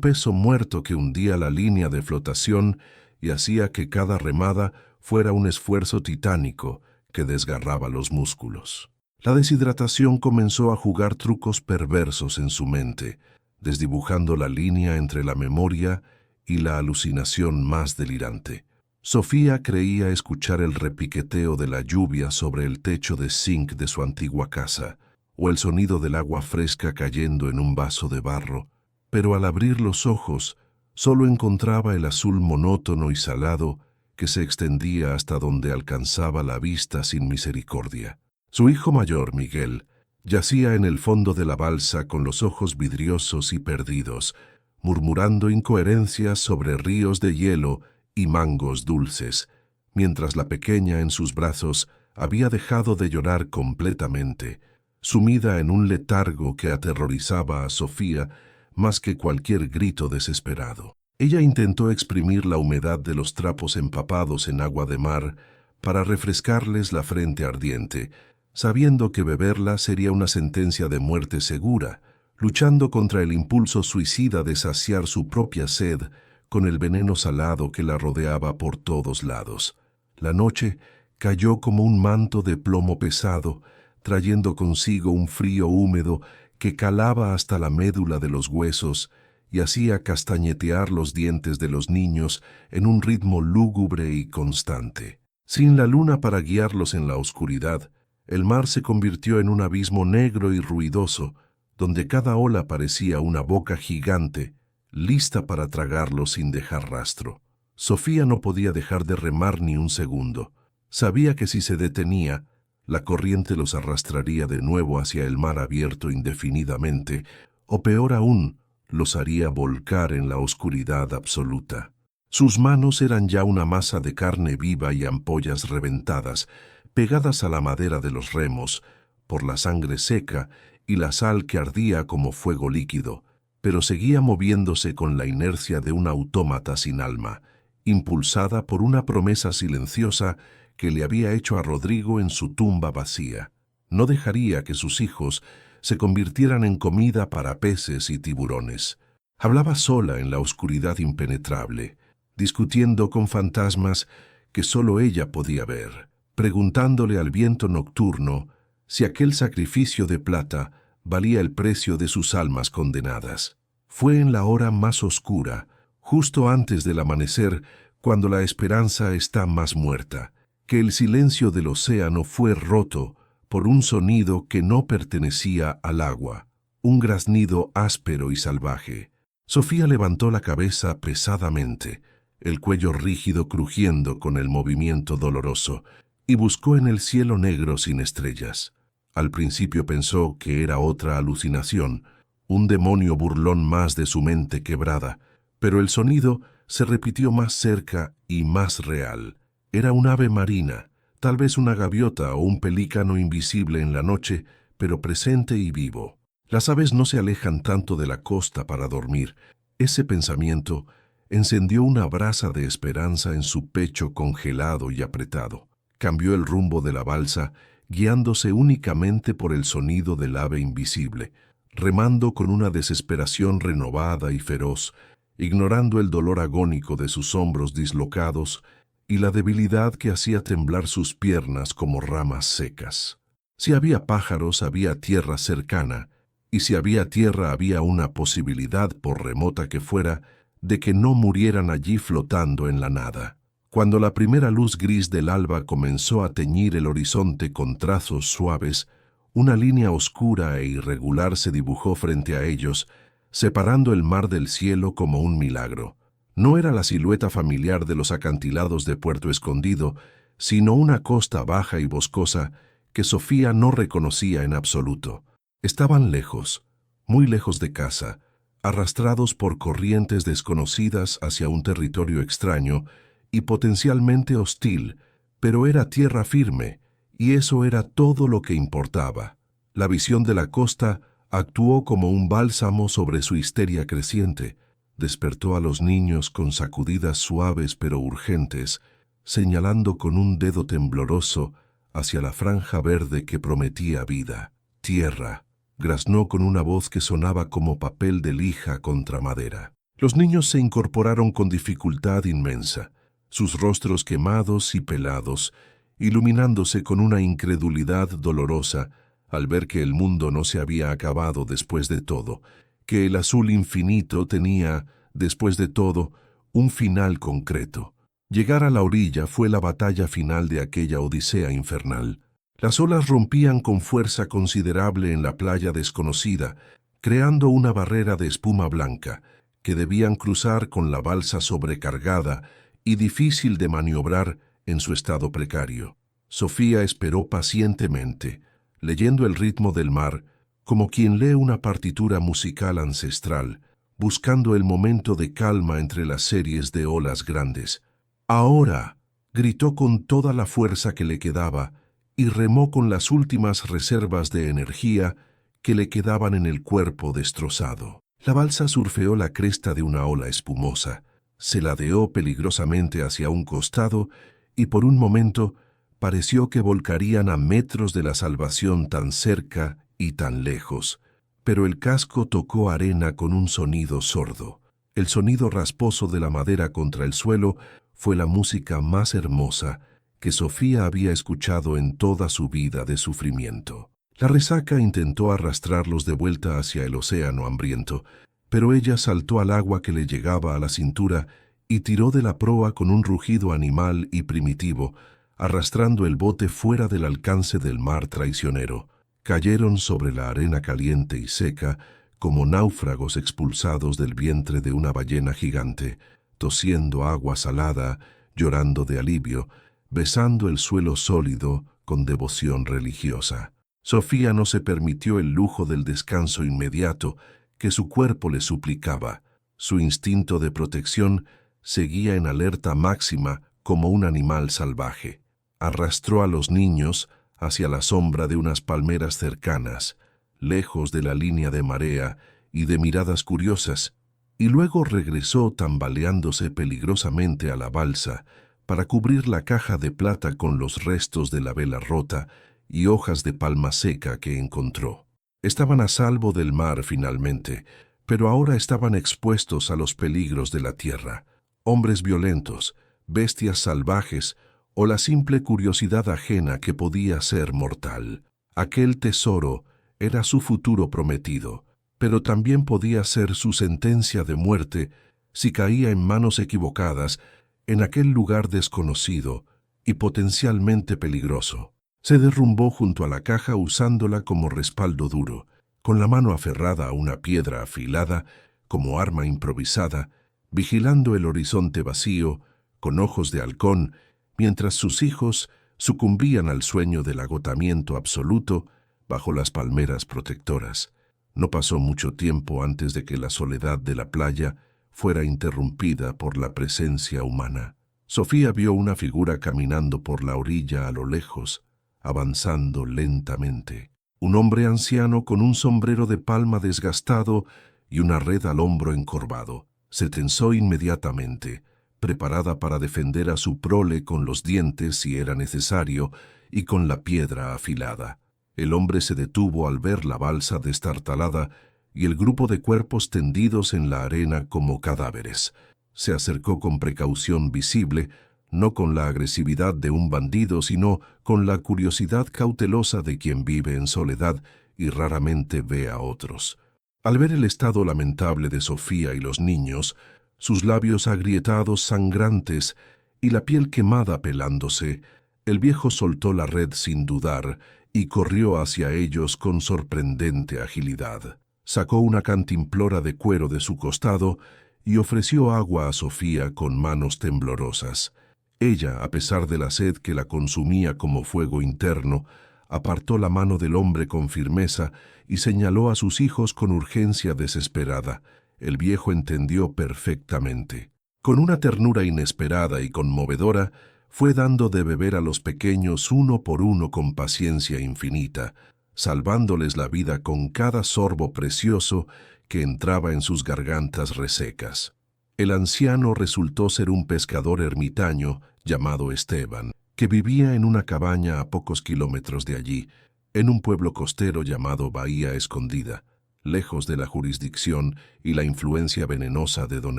peso muerto que hundía la línea de flotación y hacía que cada remada fuera un esfuerzo titánico que desgarraba los músculos. La deshidratación comenzó a jugar trucos perversos en su mente, desdibujando la línea entre la memoria y la alucinación más delirante. Sofía creía escuchar el repiqueteo de la lluvia sobre el techo de zinc de su antigua casa, o el sonido del agua fresca cayendo en un vaso de barro, pero al abrir los ojos solo encontraba el azul monótono y salado que se extendía hasta donde alcanzaba la vista sin misericordia. Su hijo mayor, Miguel, yacía en el fondo de la balsa con los ojos vidriosos y perdidos, murmurando incoherencias sobre ríos de hielo y mangos dulces, mientras la pequeña en sus brazos había dejado de llorar completamente, sumida en un letargo que aterrorizaba a Sofía más que cualquier grito desesperado. Ella intentó exprimir la humedad de los trapos empapados en agua de mar para refrescarles la frente ardiente, sabiendo que beberla sería una sentencia de muerte segura, luchando contra el impulso suicida de saciar su propia sed con el veneno salado que la rodeaba por todos lados. La noche cayó como un manto de plomo pesado, trayendo consigo un frío húmedo que calaba hasta la médula de los huesos y hacía castañetear los dientes de los niños en un ritmo lúgubre y constante. Sin la luna para guiarlos en la oscuridad, el mar se convirtió en un abismo negro y ruidoso, donde cada ola parecía una boca gigante, lista para tragarlos sin dejar rastro. Sofía no podía dejar de remar ni un segundo. Sabía que si se detenía, la corriente los arrastraría de nuevo hacia el mar abierto indefinidamente, o peor aún, los haría volcar en la oscuridad absoluta. Sus manos eran ya una masa de carne viva y ampollas reventadas, pegadas a la madera de los remos, por la sangre seca y la sal que ardía como fuego líquido, pero seguía moviéndose con la inercia de un autómata sin alma, impulsada por una promesa silenciosa que le había hecho a Rodrigo en su tumba vacía. No dejaría que sus hijos se convirtieran en comida para peces y tiburones. Hablaba sola en la oscuridad impenetrable, discutiendo con fantasmas que solo ella podía ver, preguntándole al viento nocturno si aquel sacrificio de plata valía el precio de sus almas condenadas. Fue en la hora más oscura, justo antes del amanecer, cuando la esperanza está más muerta, que el silencio del océano fue roto por un sonido que no pertenecía al agua, un graznido áspero y salvaje. Sofía levantó la cabeza pesadamente, el cuello rígido crujiendo con el movimiento doloroso, y buscó en el cielo negro sin estrellas. Al principio pensó que era otra alucinación, un demonio burlón más de su mente quebrada, pero el sonido se repitió más cerca y más real. Era un ave marina, tal vez una gaviota o un pelícano invisible en la noche, pero presente y vivo. Las aves no se alejan tanto de la costa para dormir. Ese pensamiento encendió una brasa de esperanza en su pecho congelado y apretado. Cambió el rumbo de la balsa, guiándose únicamente por el sonido del ave invisible, remando con una desesperación renovada y feroz, ignorando el dolor agónico de sus hombros dislocados y la debilidad que hacía temblar sus piernas como ramas secas. Si había pájaros, había tierra cercana, y si había tierra, había una posibilidad, por remota que fuera, de que no murieran allí flotando en la nada. Cuando la primera luz gris del alba comenzó a teñir el horizonte con trazos suaves, una línea oscura e irregular se dibujó frente a ellos, separando el mar del cielo como un milagro. No era la silueta familiar de los acantilados de Puerto Escondido, sino una costa baja y boscosa que Sofía no reconocía en absoluto. Estaban lejos, muy lejos de casa, arrastrados por corrientes desconocidas hacia un territorio extraño y potencialmente hostil, pero era tierra firme, y eso era todo lo que importaba. La visión de la costa actuó como un bálsamo sobre su histeria creciente, despertó a los niños con sacudidas suaves pero urgentes, señalando con un dedo tembloroso hacia la franja verde que prometía vida. Tierra, graznó con una voz que sonaba como papel de lija contra madera. Los niños se incorporaron con dificultad inmensa, sus rostros quemados y pelados, iluminándose con una incredulidad dolorosa al ver que el mundo no se había acabado después de todo, que el azul infinito tenía, después de todo, un final concreto. Llegar a la orilla fue la batalla final de aquella odisea infernal. Las olas rompían con fuerza considerable en la playa desconocida, creando una barrera de espuma blanca, que debían cruzar con la balsa sobrecargada y difícil de maniobrar en su estado precario. Sofía esperó pacientemente, leyendo el ritmo del mar, como quien lee una partitura musical ancestral, buscando el momento de calma entre las series de olas grandes. «¡Ahora!», gritó con toda la fuerza que le quedaba, y remó con las últimas reservas de energía que le quedaban en el cuerpo destrozado. La balsa surfeó la cresta de una ola espumosa, se ladeó peligrosamente hacia un costado y por un momento pareció que volcarían a metros de la salvación tan cerca y tan lejos, pero el casco tocó arena con un sonido sordo. El sonido rasposo de la madera contra el suelo fue la música más hermosa que Sofía había escuchado en toda su vida de sufrimiento. La resaca intentó arrastrarlos de vuelta hacia el océano hambriento, pero ella saltó al agua que le llegaba a la cintura y tiró de la proa con un rugido animal y primitivo, arrastrando el bote fuera del alcance del mar traicionero. Cayeron sobre la arena caliente y seca como náufragos expulsados del vientre de una ballena gigante, tosiendo agua salada, llorando de alivio, besando el suelo sólido con devoción religiosa. Sofía no se permitió el lujo del descanso inmediato que su cuerpo le suplicaba. Su instinto de protección seguía en alerta máxima como un animal salvaje. Arrastró a los niños hacia la sombra de unas palmeras cercanas, lejos de la línea de marea y de miradas curiosas, y luego regresó tambaleándose peligrosamente a la balsa para cubrir la caja de plata con los restos de la vela rota y hojas de palma seca que encontró. Estaban a salvo del mar finalmente, pero ahora estaban expuestos a los peligros de la tierra. hombres violentos, bestias salvajes o la simple curiosidad ajena que podía ser mortal. Aquel tesoro era su futuro prometido, pero también podía ser su sentencia de muerte si caía en manos equivocadas en aquel lugar desconocido y potencialmente peligroso. Se derrumbó junto a la caja usándola como respaldo duro, con la mano aferrada a una piedra afilada como arma improvisada, vigilando el horizonte vacío, con ojos de halcón, mientras sus hijos sucumbían al sueño del agotamiento absoluto bajo las palmeras protectoras. No pasó mucho tiempo antes de que la soledad de la playa fuera interrumpida por la presencia humana. Sofía vio una figura caminando por la orilla a lo lejos, avanzando lentamente. Un hombre anciano con un sombrero de palma desgastado y una red al hombro encorvado. Se tensó inmediatamente, preparada para defender a su prole con los dientes si era necesario y con la piedra afilada. El hombre se detuvo al ver la balsa destartalada y el grupo de cuerpos tendidos en la arena como cadáveres. Se acercó con precaución visible, no con la agresividad de un bandido, sino con la curiosidad cautelosa de quien vive en soledad y raramente ve a otros. Al ver el estado lamentable de Sofía y los niños, sus labios agrietados sangrantes y la piel quemada pelándose, el viejo soltó la red sin dudar y corrió hacia ellos con sorprendente agilidad. Sacó una cantimplora de cuero de su costado y ofreció agua a Sofía con manos temblorosas. Ella, a pesar de la sed que la consumía como fuego interno, apartó la mano del hombre con firmeza y señaló a sus hijos con urgencia desesperada. El viejo entendió perfectamente. Con una ternura inesperada y conmovedora, fue dando de beber a los pequeños uno por uno con paciencia infinita, salvándoles la vida con cada sorbo precioso que entraba en sus gargantas resecas. El anciano resultó ser un pescador ermitaño llamado Esteban, que vivía en una cabaña a pocos kilómetros de allí, en un pueblo costero llamado Bahía Escondida, lejos de la jurisdicción y la influencia venenosa de don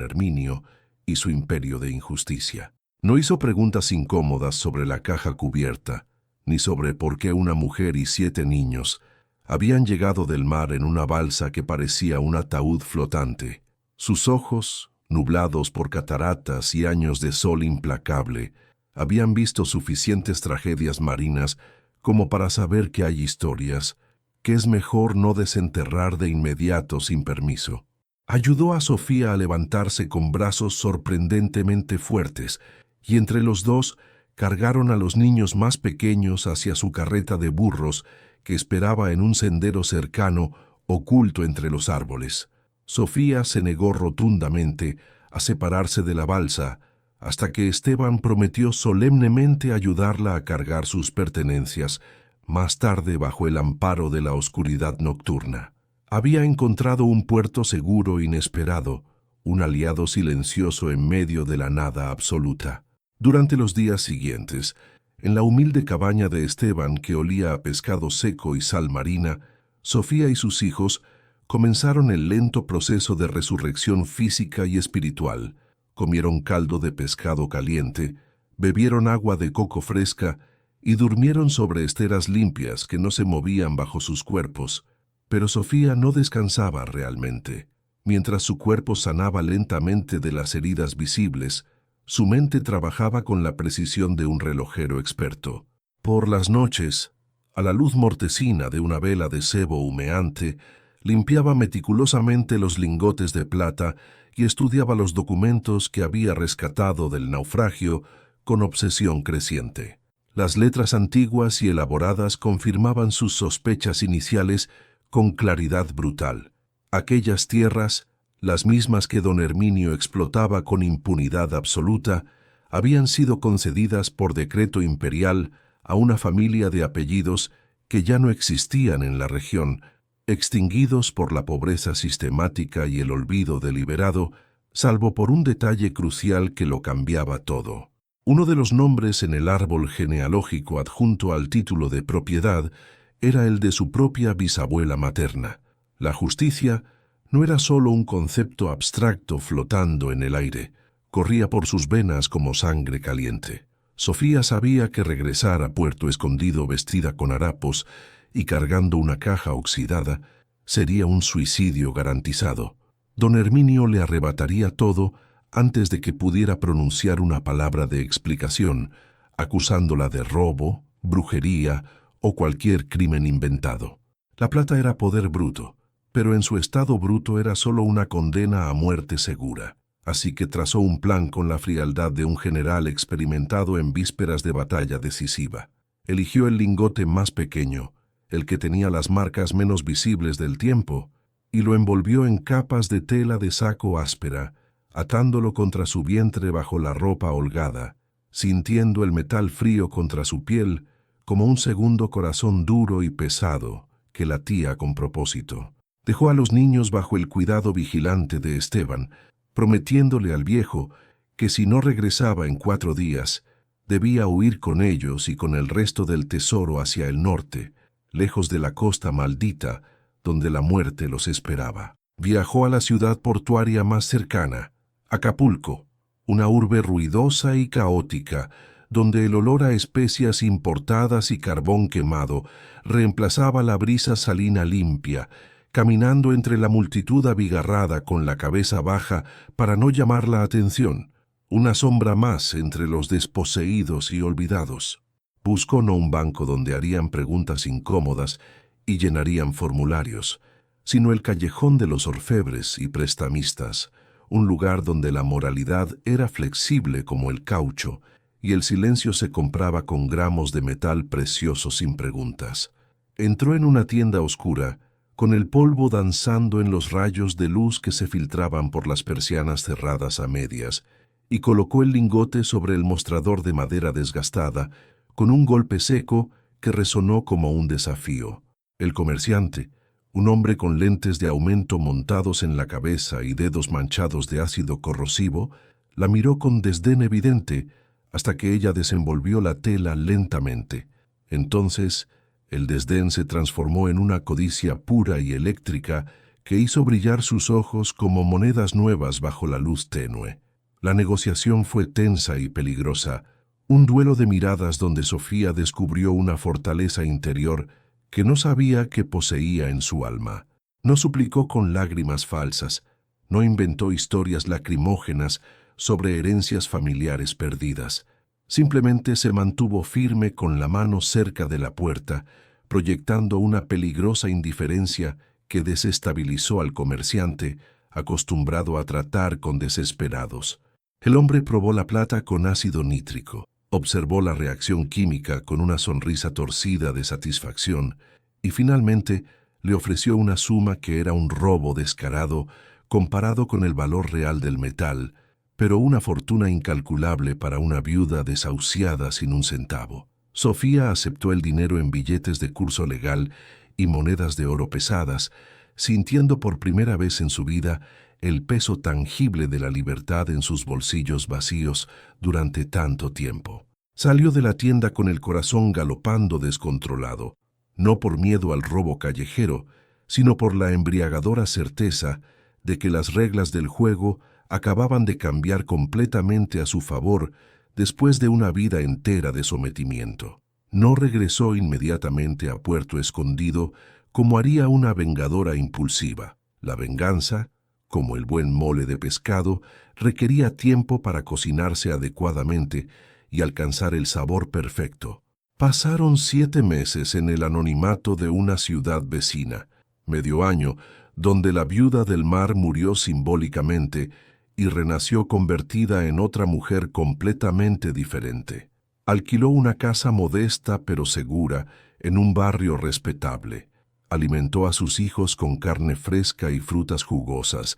Herminio y su imperio de injusticia. No hizo preguntas incómodas sobre la caja cubierta, ni sobre por qué una mujer y 7 niños habían llegado del mar en una balsa que parecía un ataúd flotante. Sus ojos, nublados por cataratas y años de sol implacable, habían visto suficientes tragedias marinas como para saber que hay historias que es mejor no desenterrar de inmediato sin permiso. Ayudó a Sofía a levantarse con brazos sorprendentemente fuertes, y entre los dos cargaron a los niños más pequeños hacia su carreta de burros que esperaba en un sendero cercano, oculto entre los árboles. Sofía se negó rotundamente a separarse de la balsa, hasta que Esteban prometió solemnemente ayudarla a cargar sus pertenencias, más tarde bajo el amparo de la oscuridad nocturna. Había encontrado un puerto seguro inesperado, un aliado silencioso en medio de la nada absoluta. Durante los días siguientes, en la humilde cabaña de Esteban, que olía a pescado seco y sal marina, Sofía y sus hijos comenzaron el lento proceso de resurrección física y espiritual. Comieron caldo de pescado caliente, bebieron agua de coco fresca y durmieron sobre esteras limpias que no se movían bajo sus cuerpos. Pero Sofía no descansaba realmente. Mientras su cuerpo sanaba lentamente de las heridas visibles, su mente trabajaba con la precisión de un relojero experto. Por las noches, a la luz mortecina de una vela de sebo humeante, limpiaba meticulosamente los lingotes de plata y estudiaba los documentos que había rescatado del naufragio con obsesión creciente. Las letras antiguas y elaboradas confirmaban sus sospechas iniciales con claridad brutal. Aquellas tierras, las mismas que don Herminio explotaba con impunidad absoluta, habían sido concedidas por decreto imperial a una familia de apellidos que ya no existían en la región, extinguidos por la pobreza sistemática y el olvido deliberado, salvo por un detalle crucial que lo cambiaba todo. Uno de los nombres en el árbol genealógico adjunto al título de propiedad era el de su propia bisabuela materna. La justicia no era solo un concepto abstracto flotando en el aire. corría por sus venas como sangre caliente. Sofía sabía que regresar a Puerto Escondido vestida con harapos y cargando una caja oxidada sería un suicidio garantizado. Don Herminio le arrebataría todo antes de que pudiera pronunciar una palabra de explicación, acusándola de robo, brujería o cualquier crimen inventado. La plata era poder bruto, pero en su estado bruto era solo una condena a muerte segura. Así que trazó un plan con la frialdad de un general experimentado en vísperas de batalla decisiva. Eligió el lingote más pequeño, el que tenía las marcas menos visibles del tiempo, y lo envolvió en capas de tela de saco áspera, atándolo contra su vientre bajo la ropa holgada, sintiendo el metal frío contra su piel como un segundo corazón duro y pesado que latía con propósito. Dejó a los niños bajo el cuidado vigilante de Esteban, prometiéndole al viejo que si no regresaba en 4 días, debía huir con ellos y con el resto del tesoro hacia el norte, lejos de la costa maldita, donde la muerte los esperaba. Viajó a la ciudad portuaria más cercana, Acapulco, una urbe ruidosa y caótica, donde el olor a especias importadas y carbón quemado reemplazaba la brisa salina limpia, caminando entre la multitud abigarrada con la cabeza baja para no llamar la atención, una sombra más entre los desposeídos y olvidados. Buscó no un banco donde harían preguntas incómodas y llenarían formularios, sino el callejón de los orfebres y prestamistas, un lugar donde la moralidad era flexible como el caucho y el silencio se compraba con gramos de metal precioso sin preguntas. Entró en una tienda oscura, con el polvo danzando en los rayos de luz que se filtraban por las persianas cerradas a medias, y colocó el lingote sobre el mostrador de madera desgastada, con un golpe seco que resonó como un desafío. El comerciante, un hombre con lentes de aumento montados en la cabeza y dedos manchados de ácido corrosivo, la miró con desdén evidente hasta que ella desenvolvió la tela lentamente. Entonces, el desdén se transformó en una codicia pura y eléctrica que hizo brillar sus ojos como monedas nuevas bajo la luz tenue. La negociación fue tensa y peligrosa, un duelo de miradas donde Sofía descubrió una fortaleza interior que no sabía que poseía en su alma. No suplicó con lágrimas falsas, no inventó historias lacrimógenas sobre herencias familiares perdidas. Simplemente se mantuvo firme con la mano cerca de la puerta, proyectando una peligrosa indiferencia que desestabilizó al comerciante, acostumbrado a tratar con desesperados. El hombre probó la plata con ácido nítrico, observó la reacción química con una sonrisa torcida de satisfacción y finalmente le ofreció una suma que era un robo descarado comparado con el valor real del metal, pero una fortuna incalculable para una viuda desahuciada sin un centavo. Sofía aceptó el dinero en billetes de curso legal y monedas de oro pesadas, sintiendo por primera vez en su vida el peso tangible de la libertad en sus bolsillos vacíos durante tanto tiempo. Salió de la tienda con el corazón galopando descontrolado, no por miedo al robo callejero, sino por la embriagadora certeza de que las reglas del juego acababan de cambiar completamente a su favor después de una vida entera de sometimiento. No regresó inmediatamente a Puerto Escondido como haría una vengadora impulsiva. La venganza, como el buen mole de pescado, requería tiempo para cocinarse adecuadamente y alcanzar el sabor perfecto. Pasaron 7 meses en el anonimato de una ciudad vecina, medio año, donde la viuda del mar murió simbólicamente y renació convertida en otra mujer completamente diferente. Alquiló una casa modesta pero segura en un barrio respetable. Alimentó a sus hijos con carne fresca y frutas jugosas,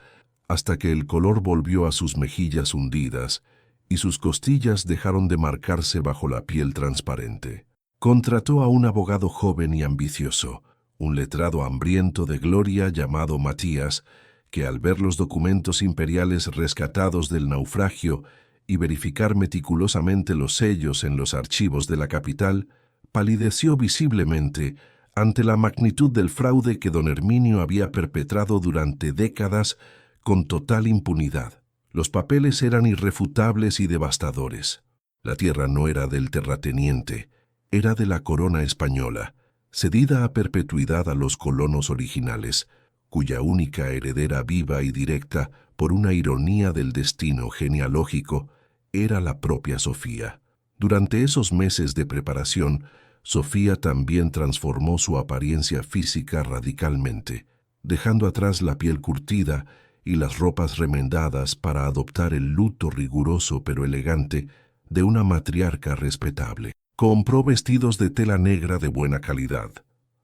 hasta que el color volvió a sus mejillas hundidas y sus costillas dejaron de marcarse bajo la piel transparente. Contrató a un abogado joven y ambicioso, un letrado hambriento de gloria llamado Matías, que al ver los documentos imperiales rescatados del naufragio y verificar meticulosamente los sellos en los archivos de la capital, palideció visiblemente ante la magnitud del fraude que don Herminio había perpetrado durante décadas con total impunidad. Los papeles eran irrefutables y devastadores. La tierra no era del terrateniente, era de la corona española, cedida a perpetuidad a los colonos originales, cuya única heredera viva y directa, por una ironía del destino genealógico, era la propia Sofía. Durante esos meses de preparación, Sofía también transformó su apariencia física radicalmente, dejando atrás la piel curtida y las ropas remendadas para adoptar el luto riguroso pero elegante de una matriarca respetable. Compró vestidos de tela negra de buena calidad,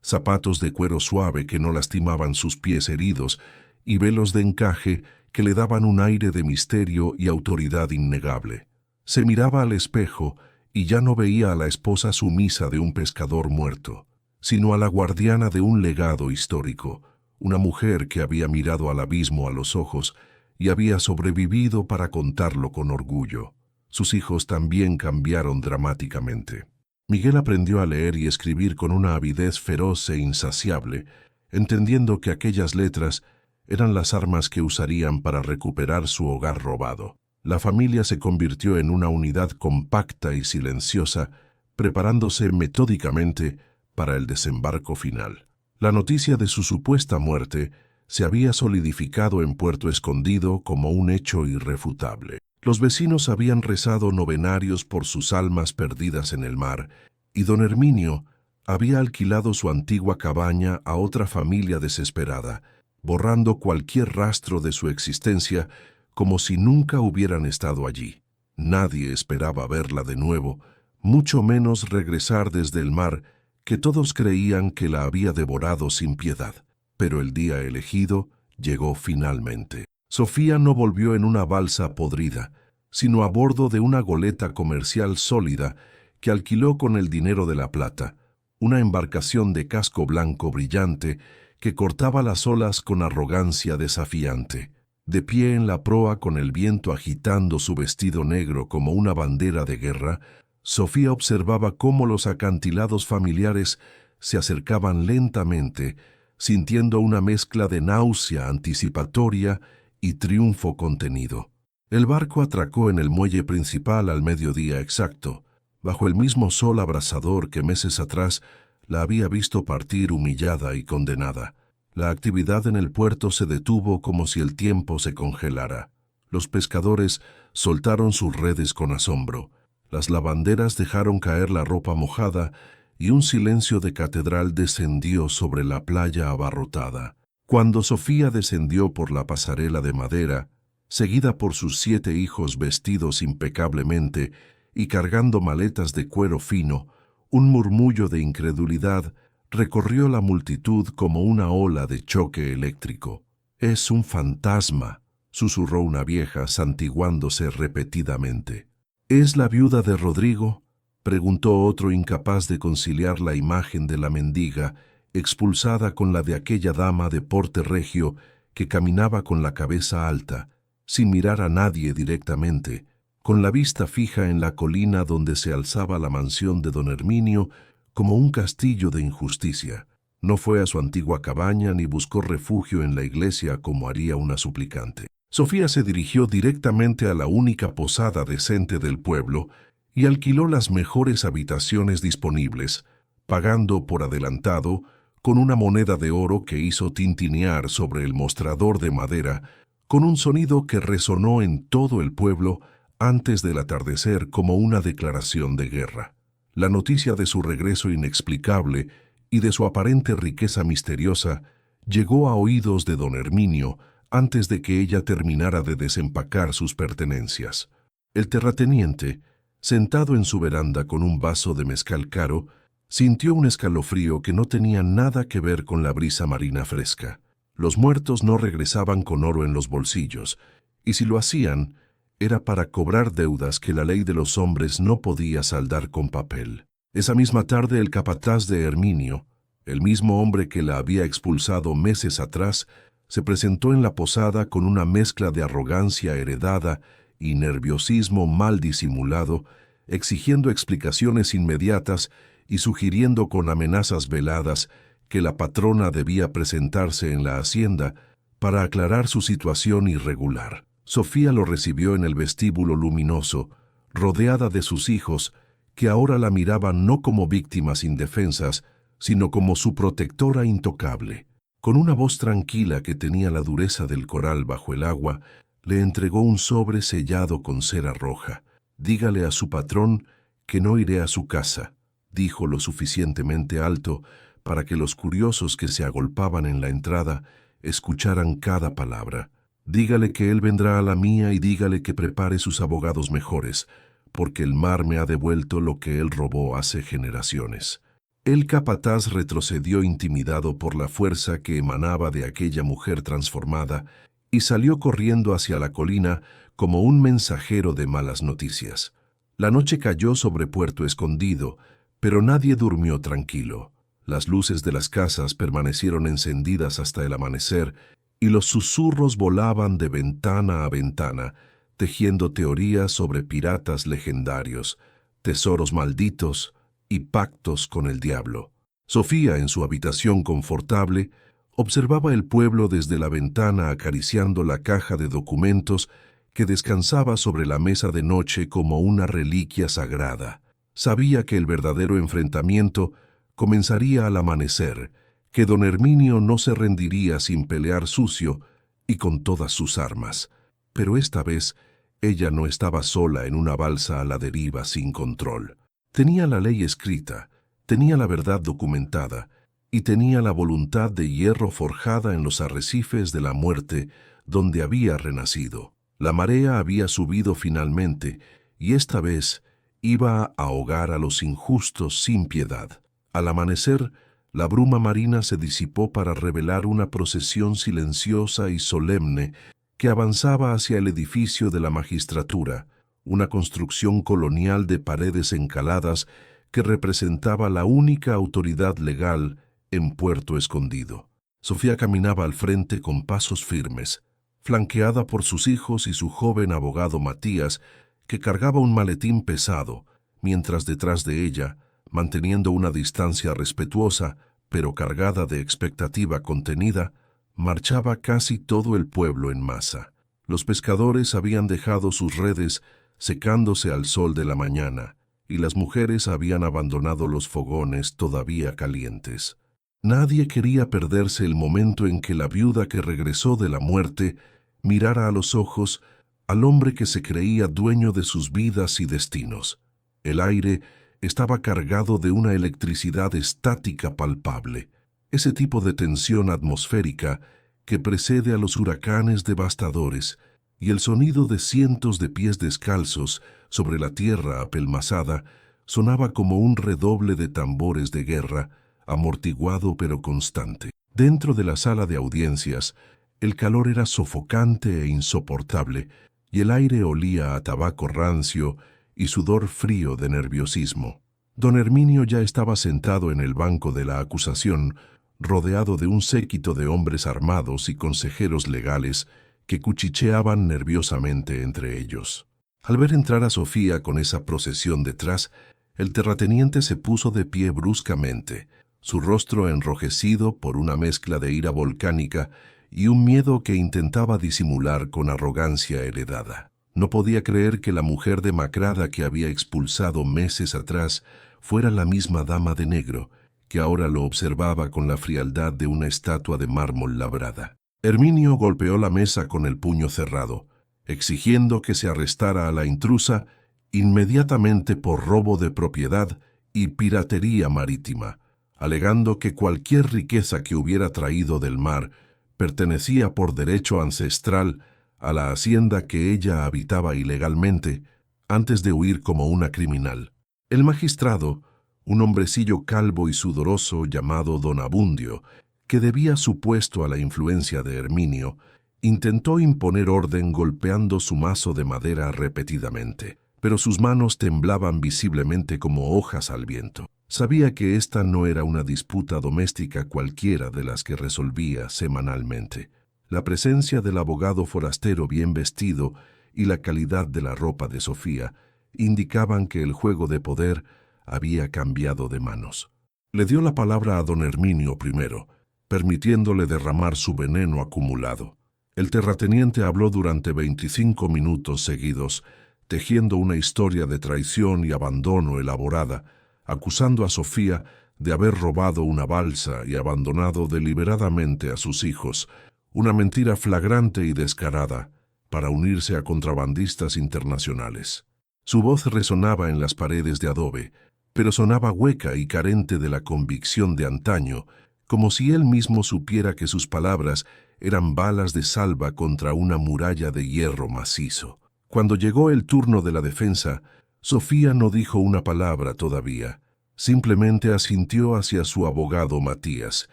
zapatos de cuero suave que no lastimaban sus pies heridos y velos de encaje que le daban un aire de misterio y autoridad innegable. Se miraba al espejo y ya no veía a la esposa sumisa de un pescador muerto, sino a la guardiana de un legado histórico, una mujer que había mirado al abismo a los ojos y había sobrevivido para contarlo con orgullo. Sus hijos también cambiaron dramáticamente. Miguel aprendió a leer y escribir con una avidez feroz e insaciable, entendiendo que aquellas letras eran las armas que usarían para recuperar su hogar robado. La familia se convirtió en una unidad compacta y silenciosa, preparándose metódicamente para el desembarco final. La noticia de su supuesta muerte se había solidificado en Puerto Escondido como un hecho irrefutable. Los vecinos habían rezado novenarios por sus almas perdidas en el mar, y don Herminio había alquilado su antigua cabaña a otra familia desesperada, borrando cualquier rastro de su existencia como si nunca hubieran estado allí. Nadie esperaba verla de nuevo, mucho menos regresar desde el mar, que todos creían que la había devorado sin piedad. Pero el día elegido llegó finalmente. Sofía no volvió en una balsa podrida, sino a bordo de una goleta comercial sólida que alquiló con el dinero de la plata, una embarcación de casco blanco brillante que cortaba las olas con arrogancia desafiante. De pie en la proa con el viento agitando su vestido negro como una bandera de guerra, Sofía observaba cómo los acantilados familiares se acercaban lentamente, sintiendo una mezcla de náusea anticipatoria y triunfo contenido. El barco atracó en el muelle principal al mediodía exacto, bajo el mismo sol abrasador que meses atrás la había visto partir humillada y condenada. La actividad en el puerto se detuvo como si el tiempo se congelara. Los pescadores soltaron sus redes con asombro. Las lavanderas dejaron caer la ropa mojada y un silencio de catedral descendió sobre la playa abarrotada. Cuando Sofía descendió por la pasarela de madera, seguida por sus 7 hijos vestidos impecablemente y cargando maletas de cuero fino, un murmullo de incredulidad recorrió la multitud como una ola de choque eléctrico. «Es un fantasma», susurró una vieja santiguándose repetidamente. «¿Es la viuda de Rodrigo?», preguntó otro incapaz de conciliar la imagen de la mendiga, expulsada con la de aquella dama de porte regio que caminaba con la cabeza alta, sin mirar a nadie directamente, con la vista fija en la colina donde se alzaba la mansión de don Herminio como un castillo de injusticia. No fue a su antigua cabaña ni buscó refugio en la iglesia como haría una suplicante. Sofía se dirigió directamente a la única posada decente del pueblo y alquiló las mejores habitaciones disponibles, pagando por adelantado con una moneda de oro que hizo tintinear sobre el mostrador de madera con un sonido que resonó en todo el pueblo antes del atardecer como una declaración de guerra. La noticia de su regreso inexplicable y de su aparente riqueza misteriosa llegó a oídos de don Herminio antes de que ella terminara de desempacar sus pertenencias. El terrateniente, sentado en su veranda con un vaso de mezcal caro, sintió un escalofrío que no tenía nada que ver con la brisa marina fresca. Los muertos no regresaban con oro en los bolsillos, y si lo hacían, era para cobrar deudas que la ley de los hombres no podía saldar con papel. Esa misma tarde el capataz de Herminio, el mismo hombre que la había expulsado meses atrás, se presentó en la posada con una mezcla de arrogancia heredada y nerviosismo mal disimulado, exigiendo explicaciones inmediatas y sugiriendo con amenazas veladas que la patrona debía presentarse en la hacienda para aclarar su situación irregular. Sofía lo recibió en el vestíbulo luminoso, rodeada de sus hijos, que ahora la miraban no como víctimas indefensas, sino como su protectora intocable. Con una voz tranquila que tenía la dureza del coral bajo el agua, le entregó un sobre sellado con cera roja. «Dígale a su patrón que no iré a su casa», dijo lo suficientemente alto para que los curiosos que se agolpaban en la entrada escucharan cada palabra. «Dígale que él vendrá a la mía y dígale que prepare sus abogados mejores, porque el mar me ha devuelto lo que él robó hace generaciones». El capataz retrocedió intimidado por la fuerza que emanaba de aquella mujer transformada y salió corriendo hacia la colina como un mensajero de malas noticias. La noche cayó sobre Puerto Escondido, pero nadie durmió tranquilo. Las luces de las casas permanecieron encendidas hasta el amanecer y los susurros volaban de ventana a ventana, tejiendo teorías sobre piratas legendarios, tesoros malditos y pactos con el diablo. Sofía, en su habitación confortable, observaba el pueblo desde la ventana acariciando la caja de documentos que descansaba sobre la mesa de noche como una reliquia sagrada. Sabía que el verdadero enfrentamiento comenzaría al amanecer, que don Herminio no se rendiría sin pelear sucio y con todas sus armas. Pero esta vez ella no estaba sola en una balsa a la deriva sin control. Tenía la ley escrita, tenía la verdad documentada y tenía la voluntad de hierro forjada en los arrecifes de la muerte donde había renacido. La marea había subido finalmente y esta vez iba a ahogar a los injustos sin piedad. Al amanecer, la bruma marina se disipó para revelar una procesión silenciosa y solemne que avanzaba hacia el edificio de la magistratura, una construcción colonial de paredes encaladas que representaba la única autoridad legal en Puerto Escondido. Sofía caminaba al frente con pasos firmes, flanqueada por sus hijos y su joven abogado Matías, que cargaba un maletín pesado, mientras detrás de ella, manteniendo una distancia respetuosa, pero cargada de expectativa contenida, marchaba casi todo el pueblo en masa. Los pescadores habían dejado sus redes secándose al sol de la mañana, y las mujeres habían abandonado los fogones todavía calientes. Nadie quería perderse el momento en que la viuda que regresó de la muerte mirara a los ojos al hombre que se creía dueño de sus vidas y destinos. El aire estaba cargado de una electricidad estática palpable, ese tipo de tensión atmosférica que precede a los huracanes devastadores, y el sonido de cientos de pies descalzos sobre la tierra apelmazada sonaba como un redoble de tambores de guerra, amortiguado pero constante. Dentro de la sala de audiencias, el calor era sofocante e insoportable, y el aire olía a tabaco rancio y sudor frío de nerviosismo. Don Herminio ya estaba sentado en el banco de la acusación, rodeado de un séquito de hombres armados y consejeros legales que cuchicheaban nerviosamente entre ellos. Al ver entrar a Sofía con esa procesión detrás, el terrateniente se puso de pie bruscamente, su rostro enrojecido por una mezcla de ira volcánica y un miedo que intentaba disimular con arrogancia heredada. No podía creer que la mujer demacrada que había expulsado meses atrás fuera la misma dama de negro, que ahora lo observaba con la frialdad de una estatua de mármol labrada. Herminio golpeó la mesa con el puño cerrado, exigiendo que se arrestara a la intrusa inmediatamente por robo de propiedad y piratería marítima, alegando que cualquier riqueza que hubiera traído del mar pertenecía por derecho ancestral a la hacienda que ella habitaba ilegalmente antes de huir como una criminal. El magistrado, un hombrecillo calvo y sudoroso llamado don Abundio, que debía su puesto a la influencia de Herminio, intentó imponer orden golpeando su mazo de madera repetidamente, pero sus manos temblaban visiblemente como hojas al viento. Sabía que esta no era una disputa doméstica cualquiera de las que resolvía semanalmente. La presencia del abogado forastero bien vestido y la calidad de la ropa de Sofía indicaban que el juego de poder había cambiado de manos. Le dio la palabra a don Herminio primero, permitiéndole derramar su veneno acumulado. El terrateniente habló durante 25 minutos seguidos, tejiendo una historia de traición y abandono elaborada, acusando a Sofía de haber robado una balsa y abandonado deliberadamente a sus hijos, una mentira flagrante y descarada, para unirse a contrabandistas internacionales. Su voz resonaba en las paredes de adobe, pero sonaba hueca y carente de la convicción de antaño, como si él mismo supiera que sus palabras eran balas de salva contra una muralla de hierro macizo. Cuando llegó el turno de la defensa, Sofía no dijo una palabra todavía. Simplemente asintió hacia su abogado Matías,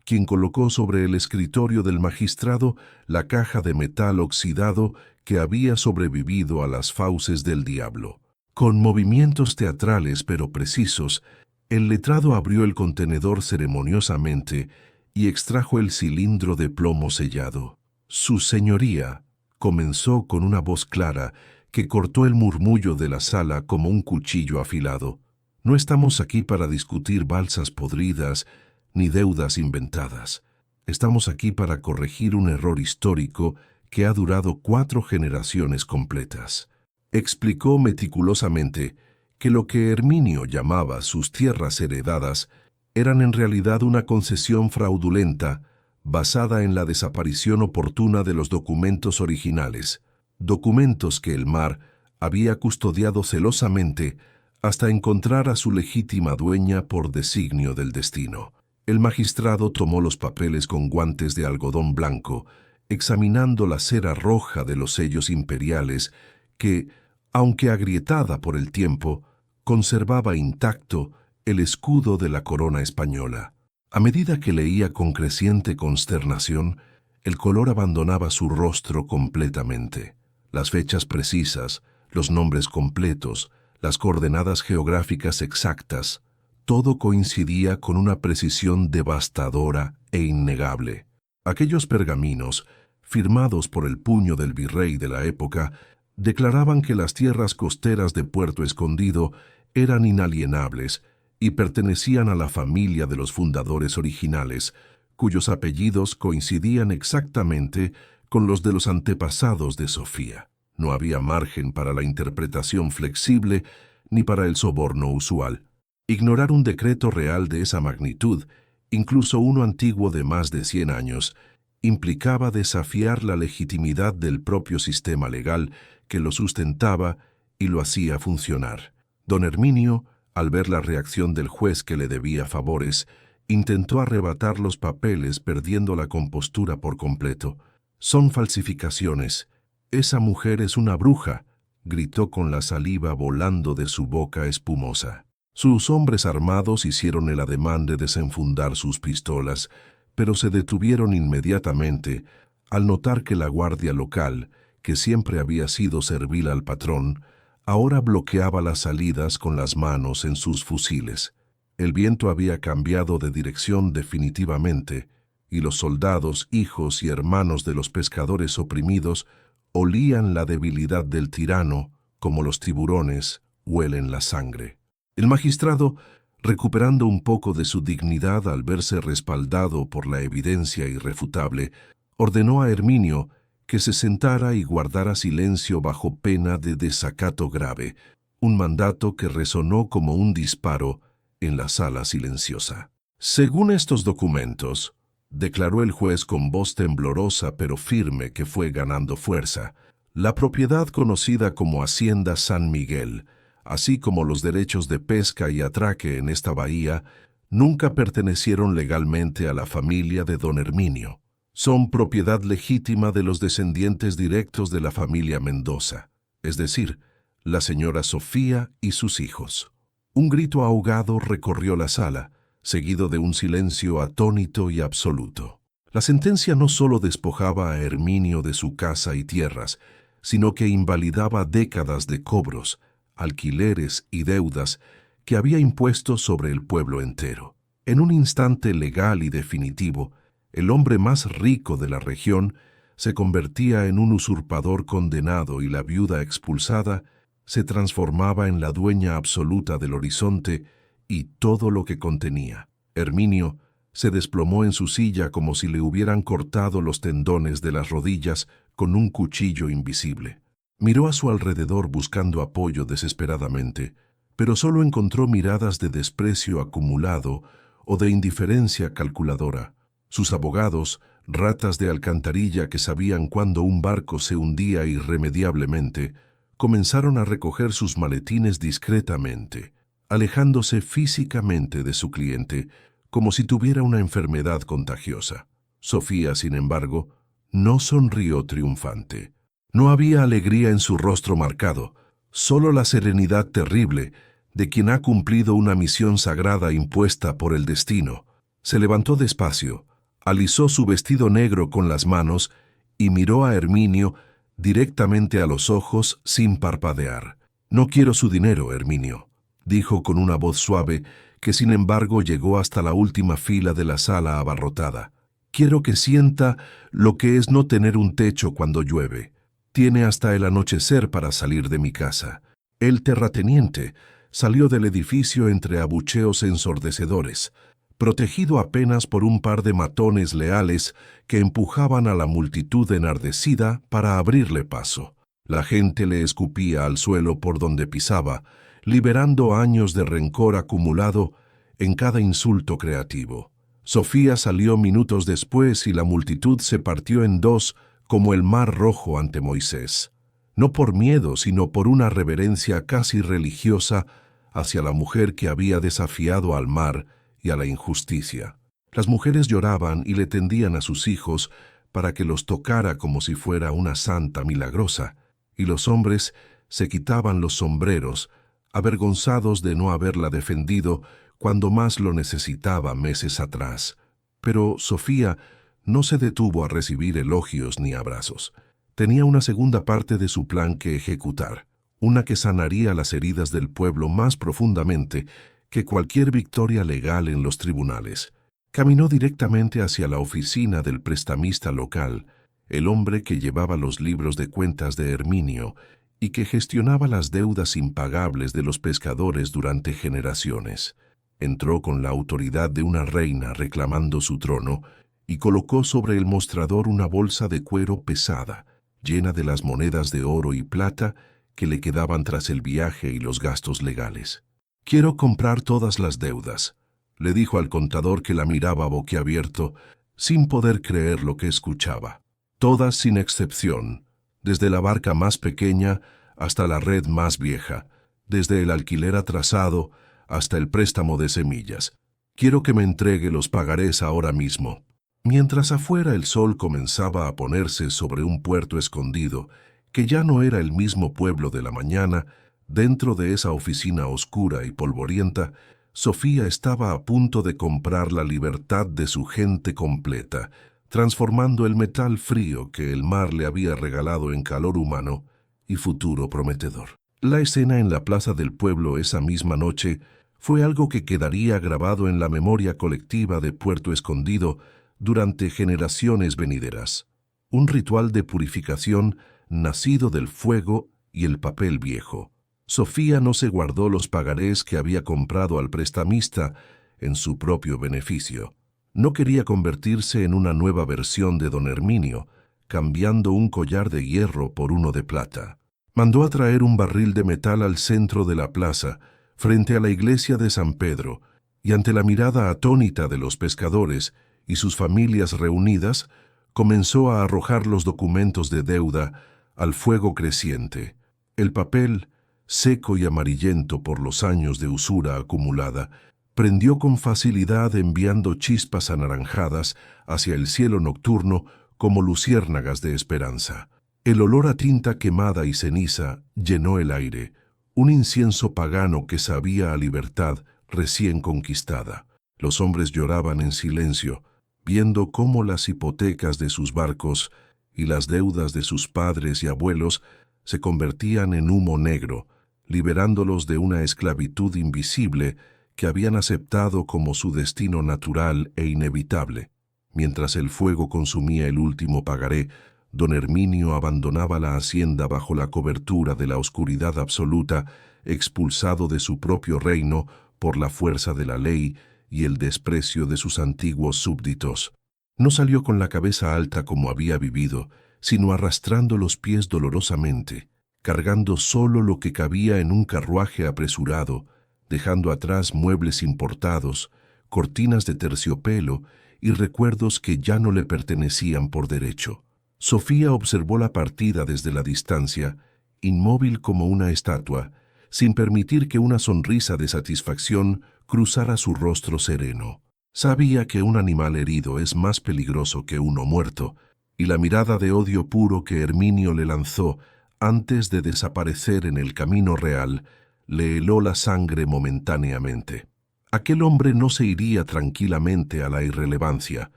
quien colocó sobre el escritorio del magistrado la caja de metal oxidado que había sobrevivido a las fauces del diablo. Con movimientos teatrales pero precisos, el letrado abrió el contenedor ceremoniosamente y extrajo el cilindro de plomo sellado. Su señoría comenzó con una voz clara que cortó el murmullo de la sala como un cuchillo afilado. No estamos aquí para discutir balsas podridas ni deudas inventadas. Estamos aquí para corregir un error histórico que ha durado 4 generaciones completas. Explicó meticulosamente que lo que Herminio llamaba sus tierras heredadas eran en realidad una concesión fraudulenta basada en la desaparición oportuna de los documentos originales, documentos que el mar había custodiado celosamente hasta encontrar a su legítima dueña por designio del destino. El magistrado tomó los papeles con guantes de algodón blanco, examinando la cera roja de los sellos imperiales que, aunque agrietada por el tiempo, conservaba intacto el escudo de la corona española. A medida que leía con creciente consternación, el color abandonaba su rostro completamente. Las fechas precisas, los nombres completos, las coordenadas geográficas exactas, todo coincidía con una precisión devastadora e innegable. Aquellos pergaminos, firmados por el puño del virrey de la época, declaraban que las tierras costeras de Puerto Escondido eran inalienables y pertenecían a la familia de los fundadores originales, cuyos apellidos coincidían exactamente con los de los antepasados de Sofía. No había margen para la interpretación flexible ni para el soborno usual. Ignorar un decreto real de esa magnitud, incluso uno antiguo de más de 100 años, implicaba desafiar la legitimidad del propio sistema legal que lo sustentaba y lo hacía funcionar. Don Herminio, al ver la reacción del juez que le debía favores, intentó arrebatar los papeles perdiendo la compostura por completo. «Son falsificaciones. Esa mujer es una bruja», gritó con la saliva volando de su boca espumosa. Sus hombres armados hicieron el ademán de desenfundar sus pistolas, pero se detuvieron inmediatamente al notar que la guardia local, que siempre había sido servil al patrón, ahora bloqueaba las salidas con las manos en sus fusiles. El viento había cambiado de dirección definitivamente, y los soldados, hijos y hermanos de los pescadores oprimidos, olían la debilidad del tirano como los tiburones huelen la sangre. El magistrado, recuperando un poco de su dignidad al verse respaldado por la evidencia irrefutable, ordenó a Herminio que se sentara y guardara silencio bajo pena de desacato grave, un mandato que resonó como un disparo en la sala silenciosa. Según estos documentos, declaró el juez con voz temblorosa pero firme que fue ganando fuerza, la propiedad conocida como Hacienda San Miguel, así como los derechos de pesca y atraque en esta bahía, nunca pertenecieron legalmente a la familia de don Herminio. Son propiedad legítima de los descendientes directos de la familia Mendoza, es decir, la señora Sofía y sus hijos. Un grito ahogado recorrió la sala, seguido de un silencio atónito y absoluto. La sentencia no solo despojaba a Herminio de su casa y tierras, sino que invalidaba décadas de cobros, alquileres y deudas que había impuesto sobre el pueblo entero. En un instante legal y definitivo, el hombre más rico de la región se convertía en un usurpador condenado y la viuda expulsada se transformaba en la dueña absoluta del horizonte y todo lo que contenía. Herminio, Se desplomó en su silla como si le hubieran cortado los tendones de las rodillas con un cuchillo invisible. Miró a su alrededor buscando apoyo desesperadamente, pero solo encontró miradas de desprecio acumulado o de indiferencia calculadora. Sus abogados, ratas de alcantarilla que sabían cuándo un barco se hundía irremediablemente, comenzaron a recoger sus maletines discretamente, alejándose físicamente de su cliente, como si tuviera una enfermedad contagiosa. Sofía, sin embargo, no sonrió triunfante. No había alegría en su rostro marcado, solo la serenidad terrible de quien ha cumplido una misión sagrada impuesta por el destino. Se levantó despacio, alisó su vestido negro con las manos y miró a Herminio directamente a los ojos sin parpadear. «No quiero su dinero, Herminio», dijo con una voz suave que sin embargo llegó hasta la última fila de la sala abarrotada. «Quiero que sienta lo que es no tener un techo cuando llueve. Tiene hasta el anochecer para salir de mi casa». El terrateniente salió del edificio entre abucheos ensordecedores, protegido apenas por un par de matones leales que empujaban a la multitud enardecida para abrirle paso. La gente le escupía al suelo por donde pisaba, liberando años de rencor acumulado en cada insulto creativo. Sofía salió minutos después y la multitud se partió en dos como el mar rojo ante Moisés. No por miedo, sino por una reverencia casi religiosa hacia la mujer que había desafiado al mar y a la injusticia. Las mujeres lloraban y le tendían a sus hijos para que los tocara como si fuera una santa milagrosa, y los hombres se quitaban los sombreros, avergonzados de no haberla defendido cuando más lo necesitaba meses atrás. Pero Sofía no se detuvo a recibir elogios ni abrazos. Tenía una segunda parte de su plan que ejecutar, una que sanaría las heridas del pueblo más profundamente que cualquier victoria legal en los tribunales. Caminó directamente hacia la oficina del prestamista local, el hombre que llevaba los libros de cuentas de Herminio y que gestionaba las deudas impagables de los pescadores durante generaciones. Entró con la autoridad de una reina reclamando su trono y colocó sobre el mostrador una bolsa de cuero pesada, llena de las monedas de oro y plata que le quedaban tras el viaje y los gastos legales. «Quiero comprar todas las deudas», le dijo al contador que la miraba boquiabierto, sin poder creer lo que escuchaba. «Todas sin excepción, desde la barca más pequeña hasta la red más vieja, desde el alquiler atrasado hasta el préstamo de semillas. Quiero que me entregue los pagarés ahora mismo». Mientras afuera el sol comenzaba a ponerse sobre un puerto escondido, que ya no era el mismo pueblo de la mañana, dentro de esa oficina oscura y polvorienta, Sofía estaba a punto de comprar la libertad de su gente completa, transformando el metal frío que el mar le había regalado en calor humano y futuro prometedor. La escena en la plaza del pueblo esa misma noche fue algo que quedaría grabado en la memoria colectiva de Puerto Escondido durante generaciones venideras. Un ritual de purificación nacido del fuego y el papel viejo. Sofía no se guardó los pagarés que había comprado al prestamista en su propio beneficio. No quería convertirse en una nueva versión de don Herminio, cambiando un collar de hierro por uno de plata. Mandó a traer un barril de metal al centro de la plaza, frente a la iglesia de San Pedro, y ante la mirada atónita de los pescadores y sus familias reunidas, comenzó a arrojar los documentos de deuda al fuego creciente. El papel, seco y amarillento por los años de usura acumulada, prendió con facilidad enviando chispas anaranjadas hacia el cielo nocturno como luciérnagas de esperanza. El olor a tinta quemada y ceniza llenó el aire, un incienso pagano que sabía a libertad recién conquistada. Los hombres lloraban en silencio, viendo cómo las hipotecas de sus barcos y las deudas de sus padres y abuelos se convertían en humo negro, liberándolos de una esclavitud invisible que habían aceptado como su destino natural e inevitable. Mientras el fuego consumía el último pagaré, don Herminio abandonaba la hacienda bajo la cobertura de la oscuridad absoluta, expulsado de su propio reino por la fuerza de la ley y el desprecio de sus antiguos súbditos. No salió con la cabeza alta como había vivido, sino arrastrando los pies dolorosamente, cargando solo lo que cabía en un carruaje apresurado, dejando atrás muebles importados, cortinas de terciopelo y recuerdos que ya no le pertenecían por derecho. Sofía observó la partida desde la distancia, inmóvil como una estatua, sin permitir que una sonrisa de satisfacción cruzara su rostro sereno. Sabía que un animal herido es más peligroso que uno muerto, y la mirada de odio puro que Herminio le lanzó antes de desaparecer en el camino real le heló la sangre momentáneamente. Aquel hombre no se iría tranquilamente a la irrelevancia.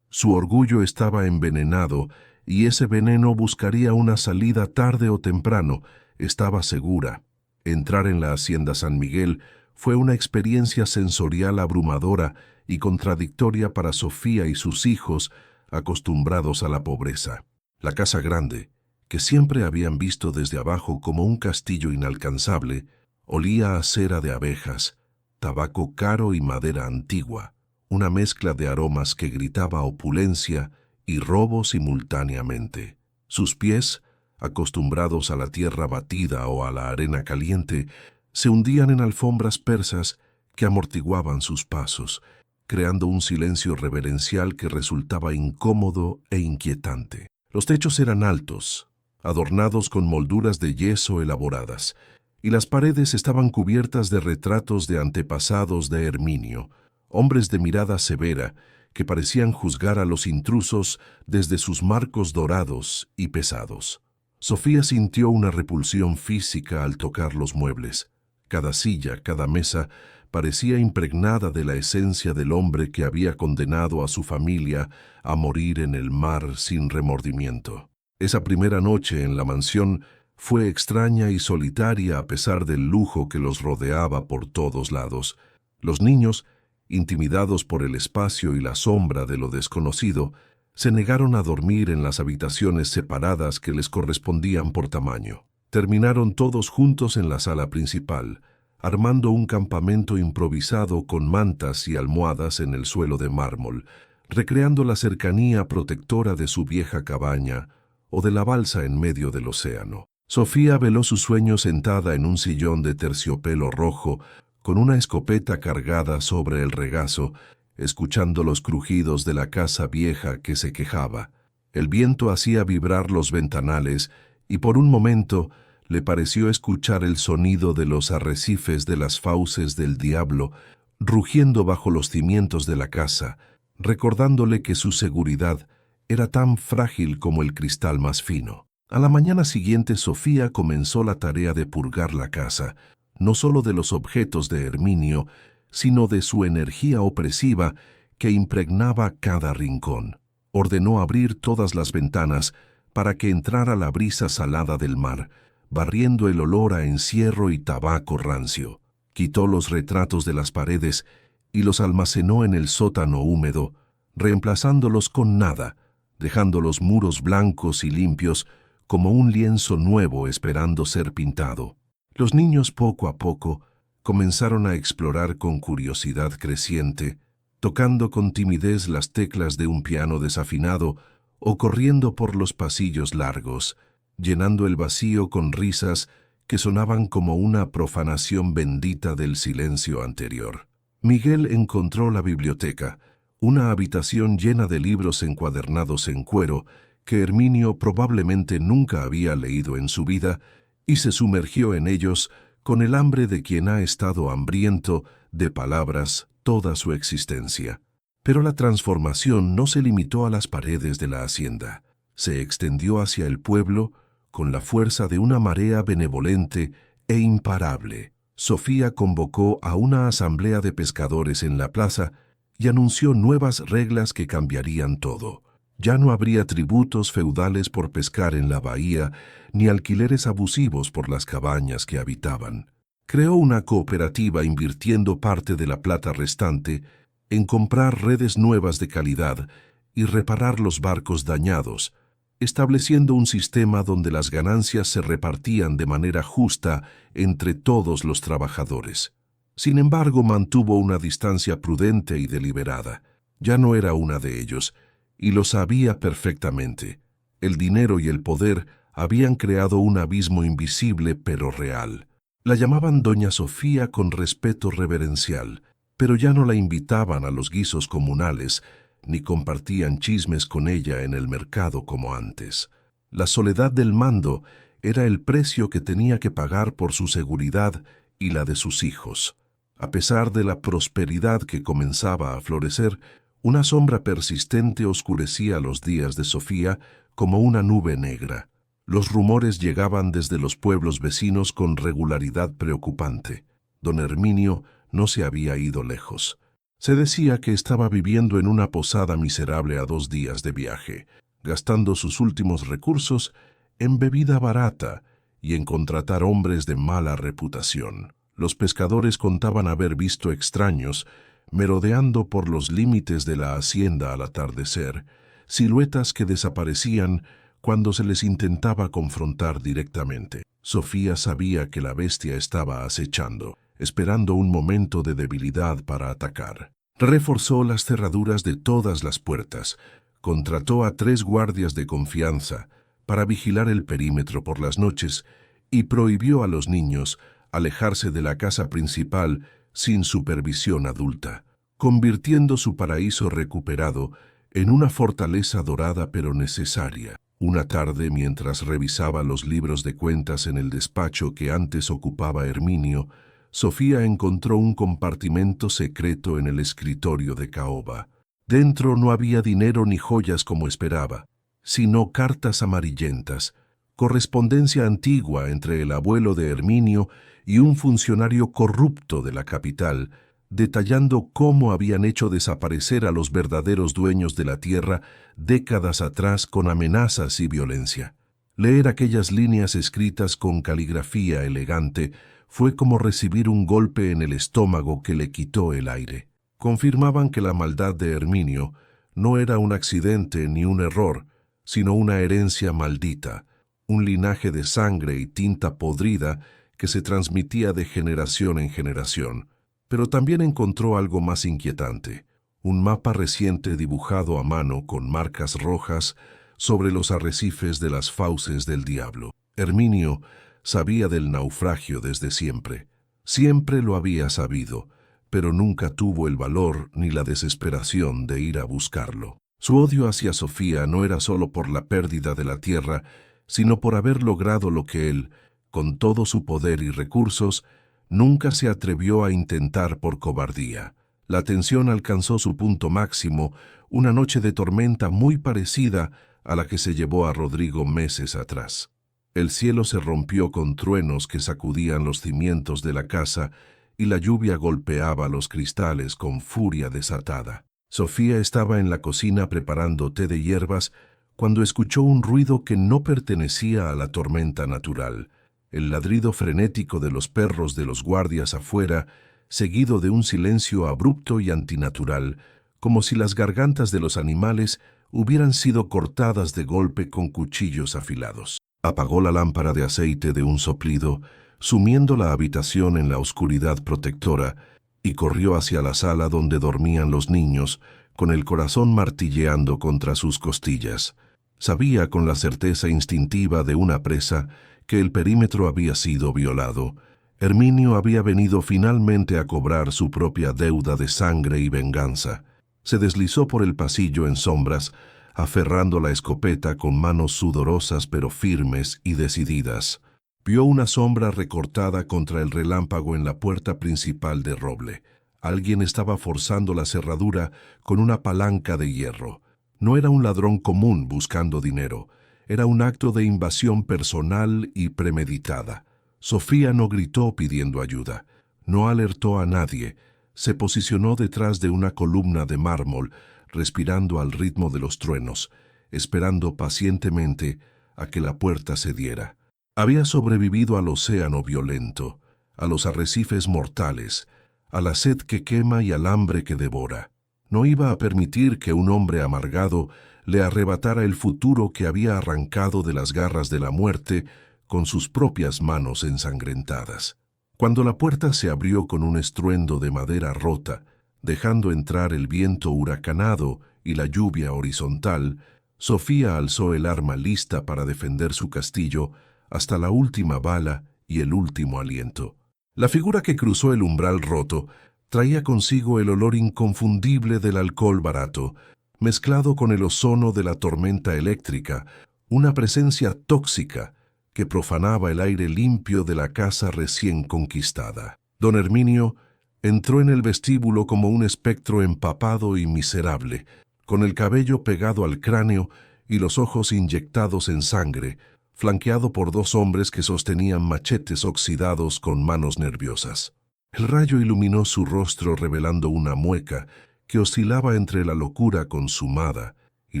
Su orgullo estaba envenenado y ese veneno buscaría una salida tarde o temprano, estaba segura. Entrar en la hacienda San Miguel fue una experiencia sensorial abrumadora y contradictoria para Sofía y sus hijos, acostumbrados a la pobreza. La casa grande, que siempre habían visto desde abajo como un castillo inalcanzable, olía a cera de abejas, tabaco caro y madera antigua, una mezcla de aromas que gritaba opulencia y robo simultáneamente. Sus pies, acostumbrados a la tierra batida o a la arena caliente, se hundían en alfombras persas que amortiguaban sus pasos, creando un silencio reverencial que resultaba incómodo e inquietante. Los techos eran altos, adornados con molduras de yeso elaboradas, y las paredes estaban cubiertas de retratos de antepasados de Herminio, hombres de mirada severa que parecían juzgar a los intrusos desde sus marcos dorados y pesados. Sofía sintió una repulsión física al tocar los muebles. Cada silla, cada mesa, parecía impregnada de la esencia del hombre que había condenado a su familia a morir en el mar sin remordimiento. Esa primera noche en la mansión fue extraña y solitaria a pesar del lujo que los rodeaba por todos lados. Los niños, intimidados por el espacio y la sombra de lo desconocido, se negaron a dormir en las habitaciones separadas que les correspondían por tamaño. Terminaron todos juntos en la sala principal, armando un campamento improvisado con mantas y almohadas en el suelo de mármol, recreando la cercanía protectora de su vieja cabaña o de la balsa en medio del océano. Sofía veló su sueño sentada en un sillón de terciopelo rojo, con una escopeta cargada sobre el regazo, escuchando los crujidos de la casa vieja que se quejaba. El viento hacía vibrar los ventanales y por un momento le pareció escuchar el sonido de los arrecifes de las fauces del diablo rugiendo bajo los cimientos de la casa, recordándole que su seguridad era tan frágil como el cristal más fino. A la mañana siguiente Sofía comenzó la tarea de purgar la casa, no solo de los objetos de Herminio, sino de su energía opresiva que impregnaba cada rincón. Ordenó abrir todas las ventanas para que entrara la brisa salada del mar, barriendo el olor a encierro y tabaco rancio. Quitó los retratos de las paredes y los almacenó en el sótano húmedo, reemplazándolos con nada, dejando los muros blancos y limpios como un lienzo nuevo esperando ser pintado. Los niños poco a poco comenzaron a explorar con curiosidad creciente, tocando con timidez las teclas de un piano desafinado o corriendo por los pasillos largos, llenando el vacío con risas que sonaban como una profanación bendita del silencio anterior. Miguel encontró la biblioteca, una habitación llena de libros encuadernados en cuero que Herminio probablemente nunca había leído en su vida, y se sumergió en ellos con el hambre de quien ha estado hambriento de palabras toda su existencia. Pero la transformación no se limitó a las paredes de la hacienda. Se extendió hacia el pueblo con la fuerza de una marea benevolente e imparable. Sofía convocó a una asamblea de pescadores en la plaza y anunció nuevas reglas que cambiarían todo. Ya no habría tributos feudales por pescar en la bahía, ni alquileres abusivos por las cabañas que habitaban. Creó una cooperativa invirtiendo parte de la plata restante en comprar redes nuevas de calidad y reparar los barcos dañados, estableciendo un sistema donde las ganancias se repartían de manera justa entre todos los trabajadores. Sin embargo, mantuvo una distancia prudente y deliberada. Ya no era una de ellos, y lo sabía perfectamente. El dinero y el poder habían creado un abismo invisible pero real. La llamaban Doña Sofía con respeto reverencial, pero ya no la invitaban a los guisos comunales, ni compartían chismes con ella en el mercado como antes. La soledad del mando era el precio que tenía que pagar por su seguridad y la de sus hijos. A pesar de la prosperidad que comenzaba a florecer, una sombra persistente oscurecía los días de Sofía como una nube negra. Los rumores llegaban desde los pueblos vecinos con regularidad preocupante. Don Herminio no se había ido lejos. Se decía que estaba viviendo en una posada miserable a 2 días de viaje, gastando sus últimos recursos en bebida barata y en contratar hombres de mala reputación. Los pescadores contaban haber visto extraños merodeando por los límites de la hacienda al atardecer, siluetas que desaparecían cuando se les intentaba confrontar directamente. Sofía sabía que la bestia estaba acechando, esperando un momento de debilidad para atacar. Reforzó las cerraduras de todas las puertas, contrató a 3 guardias de confianza para vigilar el perímetro por las noches y prohibió a los niños alejarse de la casa principal sin supervisión adulta, convirtiendo su paraíso recuperado en una fortaleza dorada pero necesaria. Una tarde, mientras revisaba los libros de cuentas en el despacho que antes ocupaba Herminio, Sofía encontró un compartimento secreto en el escritorio de caoba. Dentro no había dinero ni joyas como esperaba, sino cartas amarillentas, correspondencia antigua entre el abuelo de Herminio y un funcionario corrupto de la capital, detallando cómo habían hecho desaparecer a los verdaderos dueños de la tierra décadas atrás con amenazas y violencia. Leer aquellas líneas escritas con caligrafía elegante fue como recibir un golpe en el estómago que le quitó el aire. Confirmaban que la maldad de Herminio no era un accidente ni un error, sino una herencia maldita, un linaje de sangre y tinta podrida que se transmitía de generación en generación. Pero también encontró algo más inquietante, un mapa reciente dibujado a mano con marcas rojas sobre los arrecifes de las fauces del diablo. Herminio sabía del naufragio desde siempre. Siempre lo había sabido, pero nunca tuvo el valor ni la desesperación de ir a buscarlo. Su odio hacia Sofía no era solo por la pérdida de la tierra, sino por haber logrado lo que él, con todo su poder y recursos, nunca se atrevió a intentar por cobardía. La tensión alcanzó su punto máximo una noche de tormenta muy parecida a la que se llevó a Rodrigo meses atrás. El cielo se rompió con truenos que sacudían los cimientos de la casa y la lluvia golpeaba los cristales con furia desatada. Sofía estaba en la cocina preparando té de hierbas cuando escuchó un ruido que no pertenecía a la tormenta natural. El ladrido frenético de los perros de los guardias afuera, seguido de un silencio abrupto y antinatural, como si las gargantas de los animales hubieran sido cortadas de golpe con cuchillos afilados. Apagó la lámpara de aceite de un soplido, sumiendo la habitación en la oscuridad protectora, y corrió hacia la sala donde dormían los niños, con el corazón martilleando contra sus costillas. Sabía con la certeza instintiva de una presa que el perímetro había sido violado. Herminio había venido finalmente a cobrar su propia deuda de sangre y venganza. Se deslizó por el pasillo en sombras, aferrando la escopeta con manos sudorosas pero firmes y decididas. Vio una sombra recortada contra el relámpago en la puerta principal de roble. Alguien estaba forzando la cerradura con una palanca de hierro. No era un ladrón común buscando dinero. Era un acto de invasión personal y premeditada. Sofía no gritó pidiendo ayuda. No alertó a nadie. Se posicionó detrás de una columna de mármol, respirando al ritmo de los truenos, esperando pacientemente a que la puerta cediera. Había sobrevivido al océano violento, a los arrecifes mortales, a la sed que quema y al hambre que devora. No iba a permitir que un hombre amargado le arrebatara el futuro que había arrancado de las garras de la muerte con sus propias manos ensangrentadas. Cuando la puerta se abrió con un estruendo de madera rota, dejando entrar el viento huracanado y la lluvia horizontal, Sofía alzó el arma lista para defender su castillo hasta la última bala y el último aliento. La figura que cruzó el umbral roto traía consigo el olor inconfundible del alcohol barato, mezclado con el ozono de la tormenta eléctrica, una presencia tóxica que profanaba el aire limpio de la casa recién conquistada. Don Herminio entró en el vestíbulo como un espectro empapado y miserable, con el cabello pegado al cráneo y los ojos inyectados en sangre, flanqueado por dos hombres que sostenían machetes oxidados con manos nerviosas. El rayo iluminó su rostro revelando una mueca que oscilaba entre la locura consumada y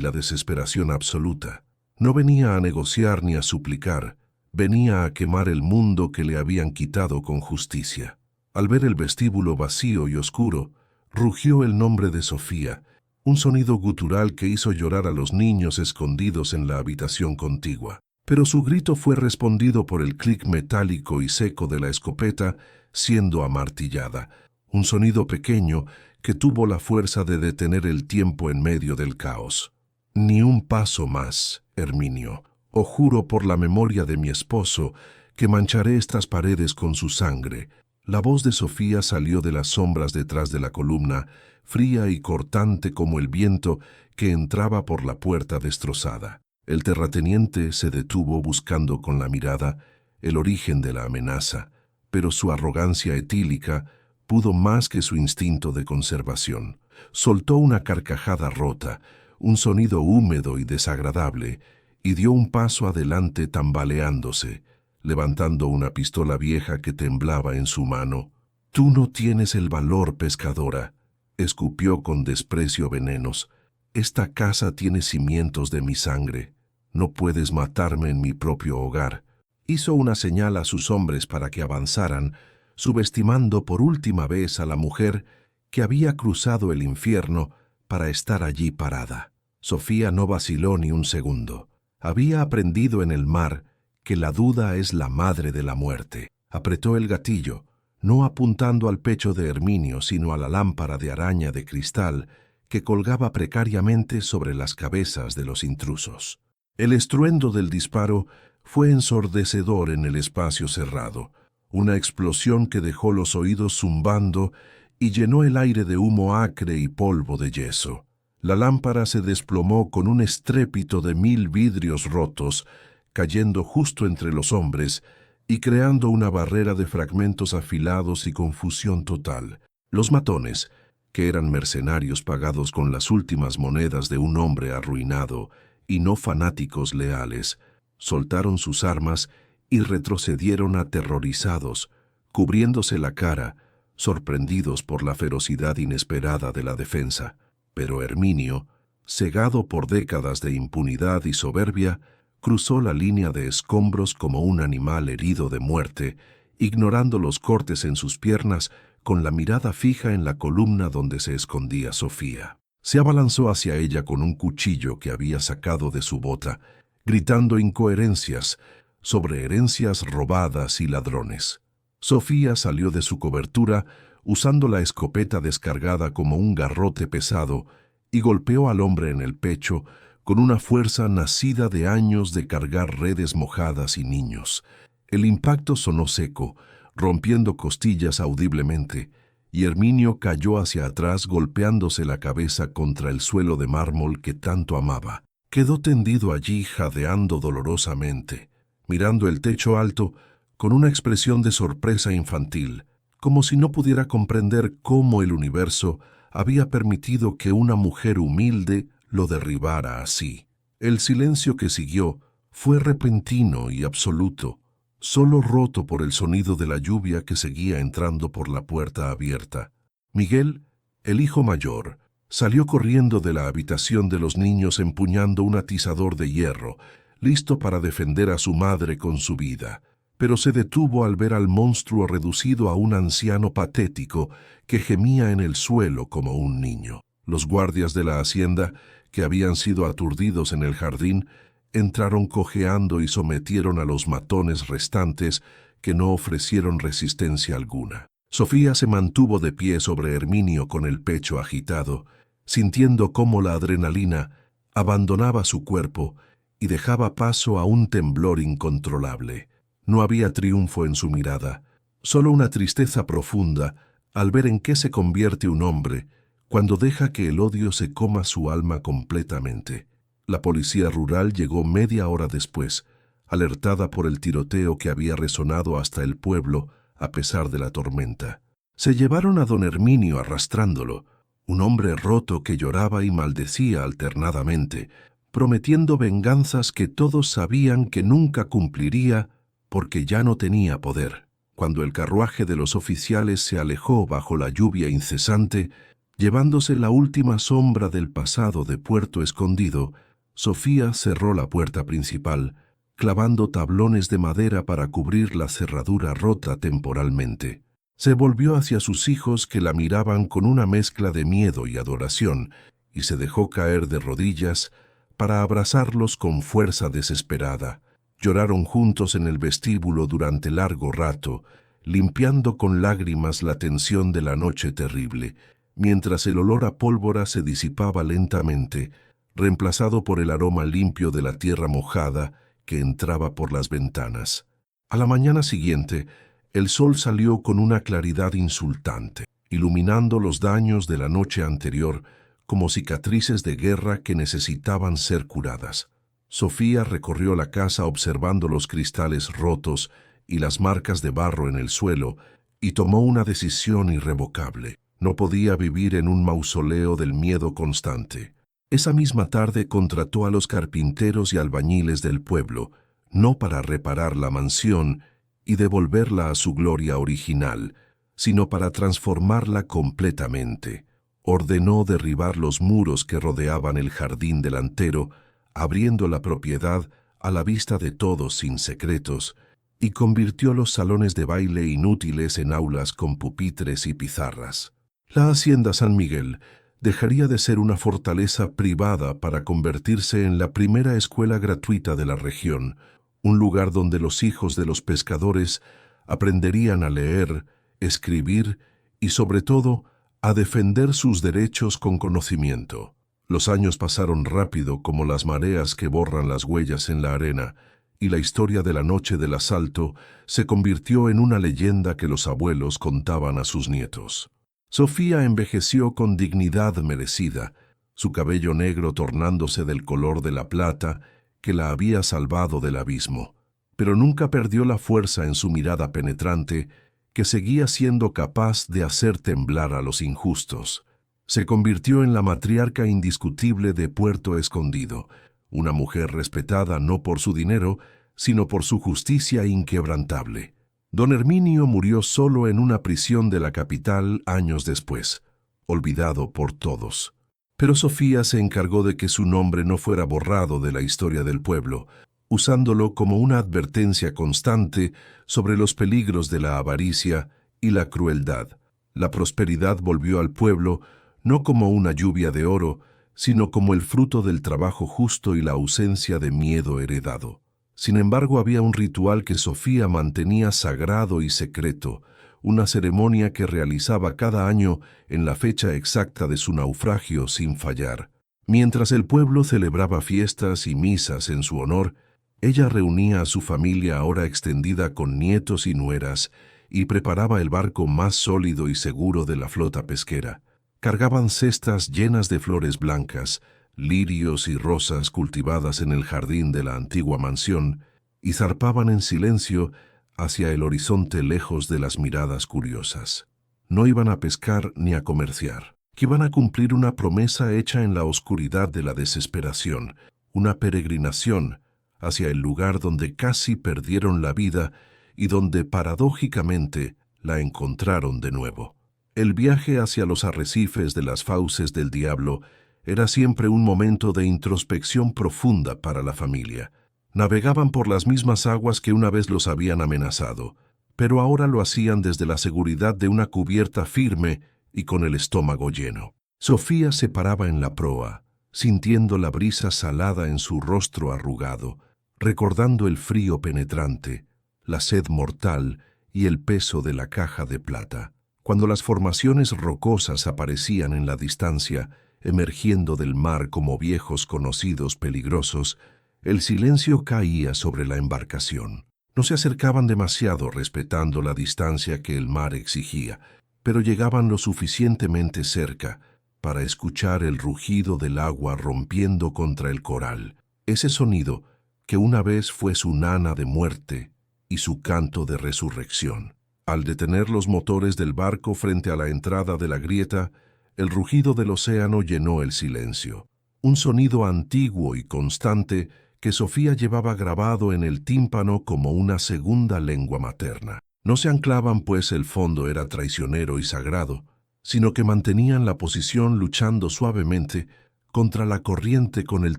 la desesperación absoluta. No venía a negociar ni a suplicar, venía a quemar el mundo que le habían quitado con justicia. Al ver el vestíbulo vacío y oscuro, rugió el nombre de Sofía, un sonido gutural que hizo llorar a los niños escondidos en la habitación contigua. Pero su grito fue respondido por el clic metálico y seco de la escopeta siendo amartillada, un sonido pequeño que tuvo la fuerza de detener el tiempo en medio del caos. Ni un paso más, Herminio, o juro por la memoria de mi esposo que mancharé estas paredes con su sangre. La voz de Sofía salió de las sombras detrás de la columna, fría y cortante como el viento que entraba por la puerta destrozada. El terrateniente se detuvo buscando con la mirada el origen de la amenaza, pero su arrogancia etílica pudo más que su instinto de conservación. Soltó una carcajada rota, un sonido húmedo y desagradable, y dio un paso adelante tambaleándose, levantando una pistola vieja que temblaba en su mano. «Tú no tienes el valor, pescadora», escupió con desprecio venenos. «Esta casa tiene cimientos de mi sangre. No puedes matarme en mi propio hogar». Hizo una señal a sus hombres para que avanzaran, subestimando por última vez a la mujer que había cruzado el infierno para estar allí parada. Sofía no vaciló ni un segundo. Había aprendido en el mar que la duda es la madre de la muerte. Apretó el gatillo, no apuntando al pecho de Herminio, sino a la lámpara de araña de cristal que colgaba precariamente sobre las cabezas de los intrusos. El estruendo del disparo fue ensordecedor en el espacio cerrado, una explosión que dejó los oídos zumbando y llenó el aire de humo acre y polvo de yeso. La lámpara se desplomó con un estrépito de 1000 vidrios rotos, cayendo justo entre los hombres y creando una barrera de fragmentos afilados y confusión total. Los matones, que eran mercenarios pagados con las últimas monedas de un hombre arruinado y no fanáticos leales, soltaron sus armas y retrocedieron aterrorizados, cubriéndose la cara, sorprendidos por la ferocidad inesperada de la defensa. Pero Herminio, cegado por décadas de impunidad y soberbia, cruzó la línea de escombros como un animal herido de muerte, ignorando los cortes en sus piernas, con la mirada fija en la columna donde se escondía Sofía. Se abalanzó hacia ella con un cuchillo que había sacado de su bota, gritando incoherencias sobre herencias robadas y ladrones. Sofía salió de su cobertura usando la escopeta descargada como un garrote pesado y golpeó al hombre en el pecho con una fuerza nacida de años de cargar redes mojadas y niños. El impacto sonó seco, rompiendo costillas audiblemente, y Herminio cayó hacia atrás golpeándose la cabeza contra el suelo de mármol que tanto amaba. Quedó tendido allí jadeando dolorosamente, mirando el techo alto con una expresión de sorpresa infantil, como si no pudiera comprender cómo el universo había permitido que una mujer humilde lo derribara así. El silencio que siguió fue repentino y absoluto, solo roto por el sonido de la lluvia que seguía entrando por la puerta abierta. Miguel, el hijo mayor, salió corriendo de la habitación de los niños empuñando un atizador de hierro, listo para defender a su madre con su vida, pero se detuvo al ver al monstruo reducido a un anciano patético que gemía en el suelo como un niño. Los guardias de la hacienda, que habían sido aturdidos en el jardín, entraron cojeando y sometieron a los matones restantes que no ofrecieron resistencia alguna. Sofía se mantuvo de pie sobre Herminio con el pecho agitado, sintiendo cómo la adrenalina abandonaba su cuerpo y dejaba paso a un temblor incontrolable. No había triunfo en su mirada, solo una tristeza profunda al ver en qué se convierte un hombre cuando deja que el odio se coma su alma completamente. La policía rural llegó media hora después, alertada por el tiroteo que había resonado hasta el pueblo a pesar de la tormenta. Se llevaron a don Herminio arrastrándolo, un hombre roto que lloraba y maldecía alternadamente, prometiendo venganzas que todos sabían que nunca cumpliría porque ya no tenía poder. Cuando el carruaje de los oficiales se alejó bajo la lluvia incesante, llevándose la última sombra del pasado de Puerto Escondido, Sofía cerró la puerta principal, clavando tablones de madera para cubrir la cerradura rota temporalmente. Se volvió hacia sus hijos que la miraban con una mezcla de miedo y adoración, y se dejó caer de rodillas para abrazarlos con fuerza desesperada. Lloraron juntos en el vestíbulo durante largo rato, limpiando con lágrimas la tensión de la noche terrible, mientras el olor a pólvora se disipaba lentamente, reemplazado por el aroma limpio de la tierra mojada que entraba por las ventanas. A la mañana siguiente, el sol salió con una claridad insultante, iluminando los daños de la noche anterior como cicatrices de guerra que necesitaban ser curadas. Sofía recorrió la casa observando los cristales rotos y las marcas de barro en el suelo y tomó una decisión irrevocable. No podía vivir en un mausoleo del miedo constante. Esa misma tarde contrató a los carpinteros y albañiles del pueblo, no para reparar la mansión y devolverla a su gloria original, sino para transformarla completamente. Ordenó derribar los muros que rodeaban el jardín delantero, abriendo la propiedad a la vista de todos sin secretos, y convirtió los salones de baile inútiles en aulas con pupitres y pizarras. La hacienda San Miguel dejaría de ser una fortaleza privada para convertirse en la primera escuela gratuita de la región, un lugar donde los hijos de los pescadores aprenderían a leer, escribir y, sobre todo, a defender sus derechos con conocimiento. Los años pasaron rápido como las mareas que borran las huellas en la arena, y la historia de la noche del asalto se convirtió en una leyenda que los abuelos contaban a sus nietos. Sofía envejeció con dignidad merecida, su cabello negro tornándose del color de la plata que la había salvado del abismo, pero nunca perdió la fuerza en su mirada penetrante que seguía siendo capaz de hacer temblar a los injustos. Se convirtió en la matriarca indiscutible de Puerto Escondido, una mujer respetada no por su dinero, sino por su justicia inquebrantable. Don Herminio murió solo en una prisión de la capital años después, olvidado por todos. Pero Sofía se encargó de que su nombre no fuera borrado de la historia del pueblo, usándolo como una advertencia constante sobre los peligros de la avaricia y la crueldad. La prosperidad volvió al pueblo no como una lluvia de oro, sino como el fruto del trabajo justo y la ausencia de miedo heredado. Sin embargo, había un ritual que Sofía mantenía sagrado y secreto, una ceremonia que realizaba cada año en la fecha exacta de su naufragio sin fallar. Mientras el pueblo celebraba fiestas y misas en su honor, ella reunía a su familia ahora extendida con nietos y nueras y preparaba el barco más sólido y seguro de la flota pesquera. Cargaban cestas llenas de flores blancas, lirios y rosas cultivadas en el jardín de la antigua mansión, y zarpaban en silencio hacia el horizonte lejos de las miradas curiosas. No iban a pescar ni a comerciar, que iban a cumplir una promesa hecha en la oscuridad de la desesperación, una peregrinación hacia el lugar donde casi perdieron la vida y donde paradójicamente la encontraron de nuevo. El viaje hacia los arrecifes de las fauces del diablo era siempre un momento de introspección profunda para la familia. Navegaban por las mismas aguas que una vez los habían amenazado, pero ahora lo hacían desde la seguridad de una cubierta firme y con el estómago lleno. Sofía se paraba en la proa, sintiendo la brisa salada en su rostro arrugado, recordando el frío penetrante, la sed mortal y el peso de la caja de plata. Cuando las formaciones rocosas aparecían en la distancia, emergiendo del mar como viejos conocidos peligrosos, el silencio caía sobre la embarcación. No se acercaban demasiado respetando la distancia que el mar exigía, pero llegaban lo suficientemente cerca para escuchar el rugido del agua rompiendo contra el coral, ese sonido que una vez fue su nana de muerte y su canto de resurrección. Al detener los motores del barco frente a la entrada de la grieta, el rugido del océano llenó el silencio. Un sonido antiguo y constante que Sofía llevaba grabado en el tímpano como una segunda lengua materna. No se anclaban, pues el fondo era traicionero y sagrado, sino que mantenían la posición luchando suavemente contra la corriente con el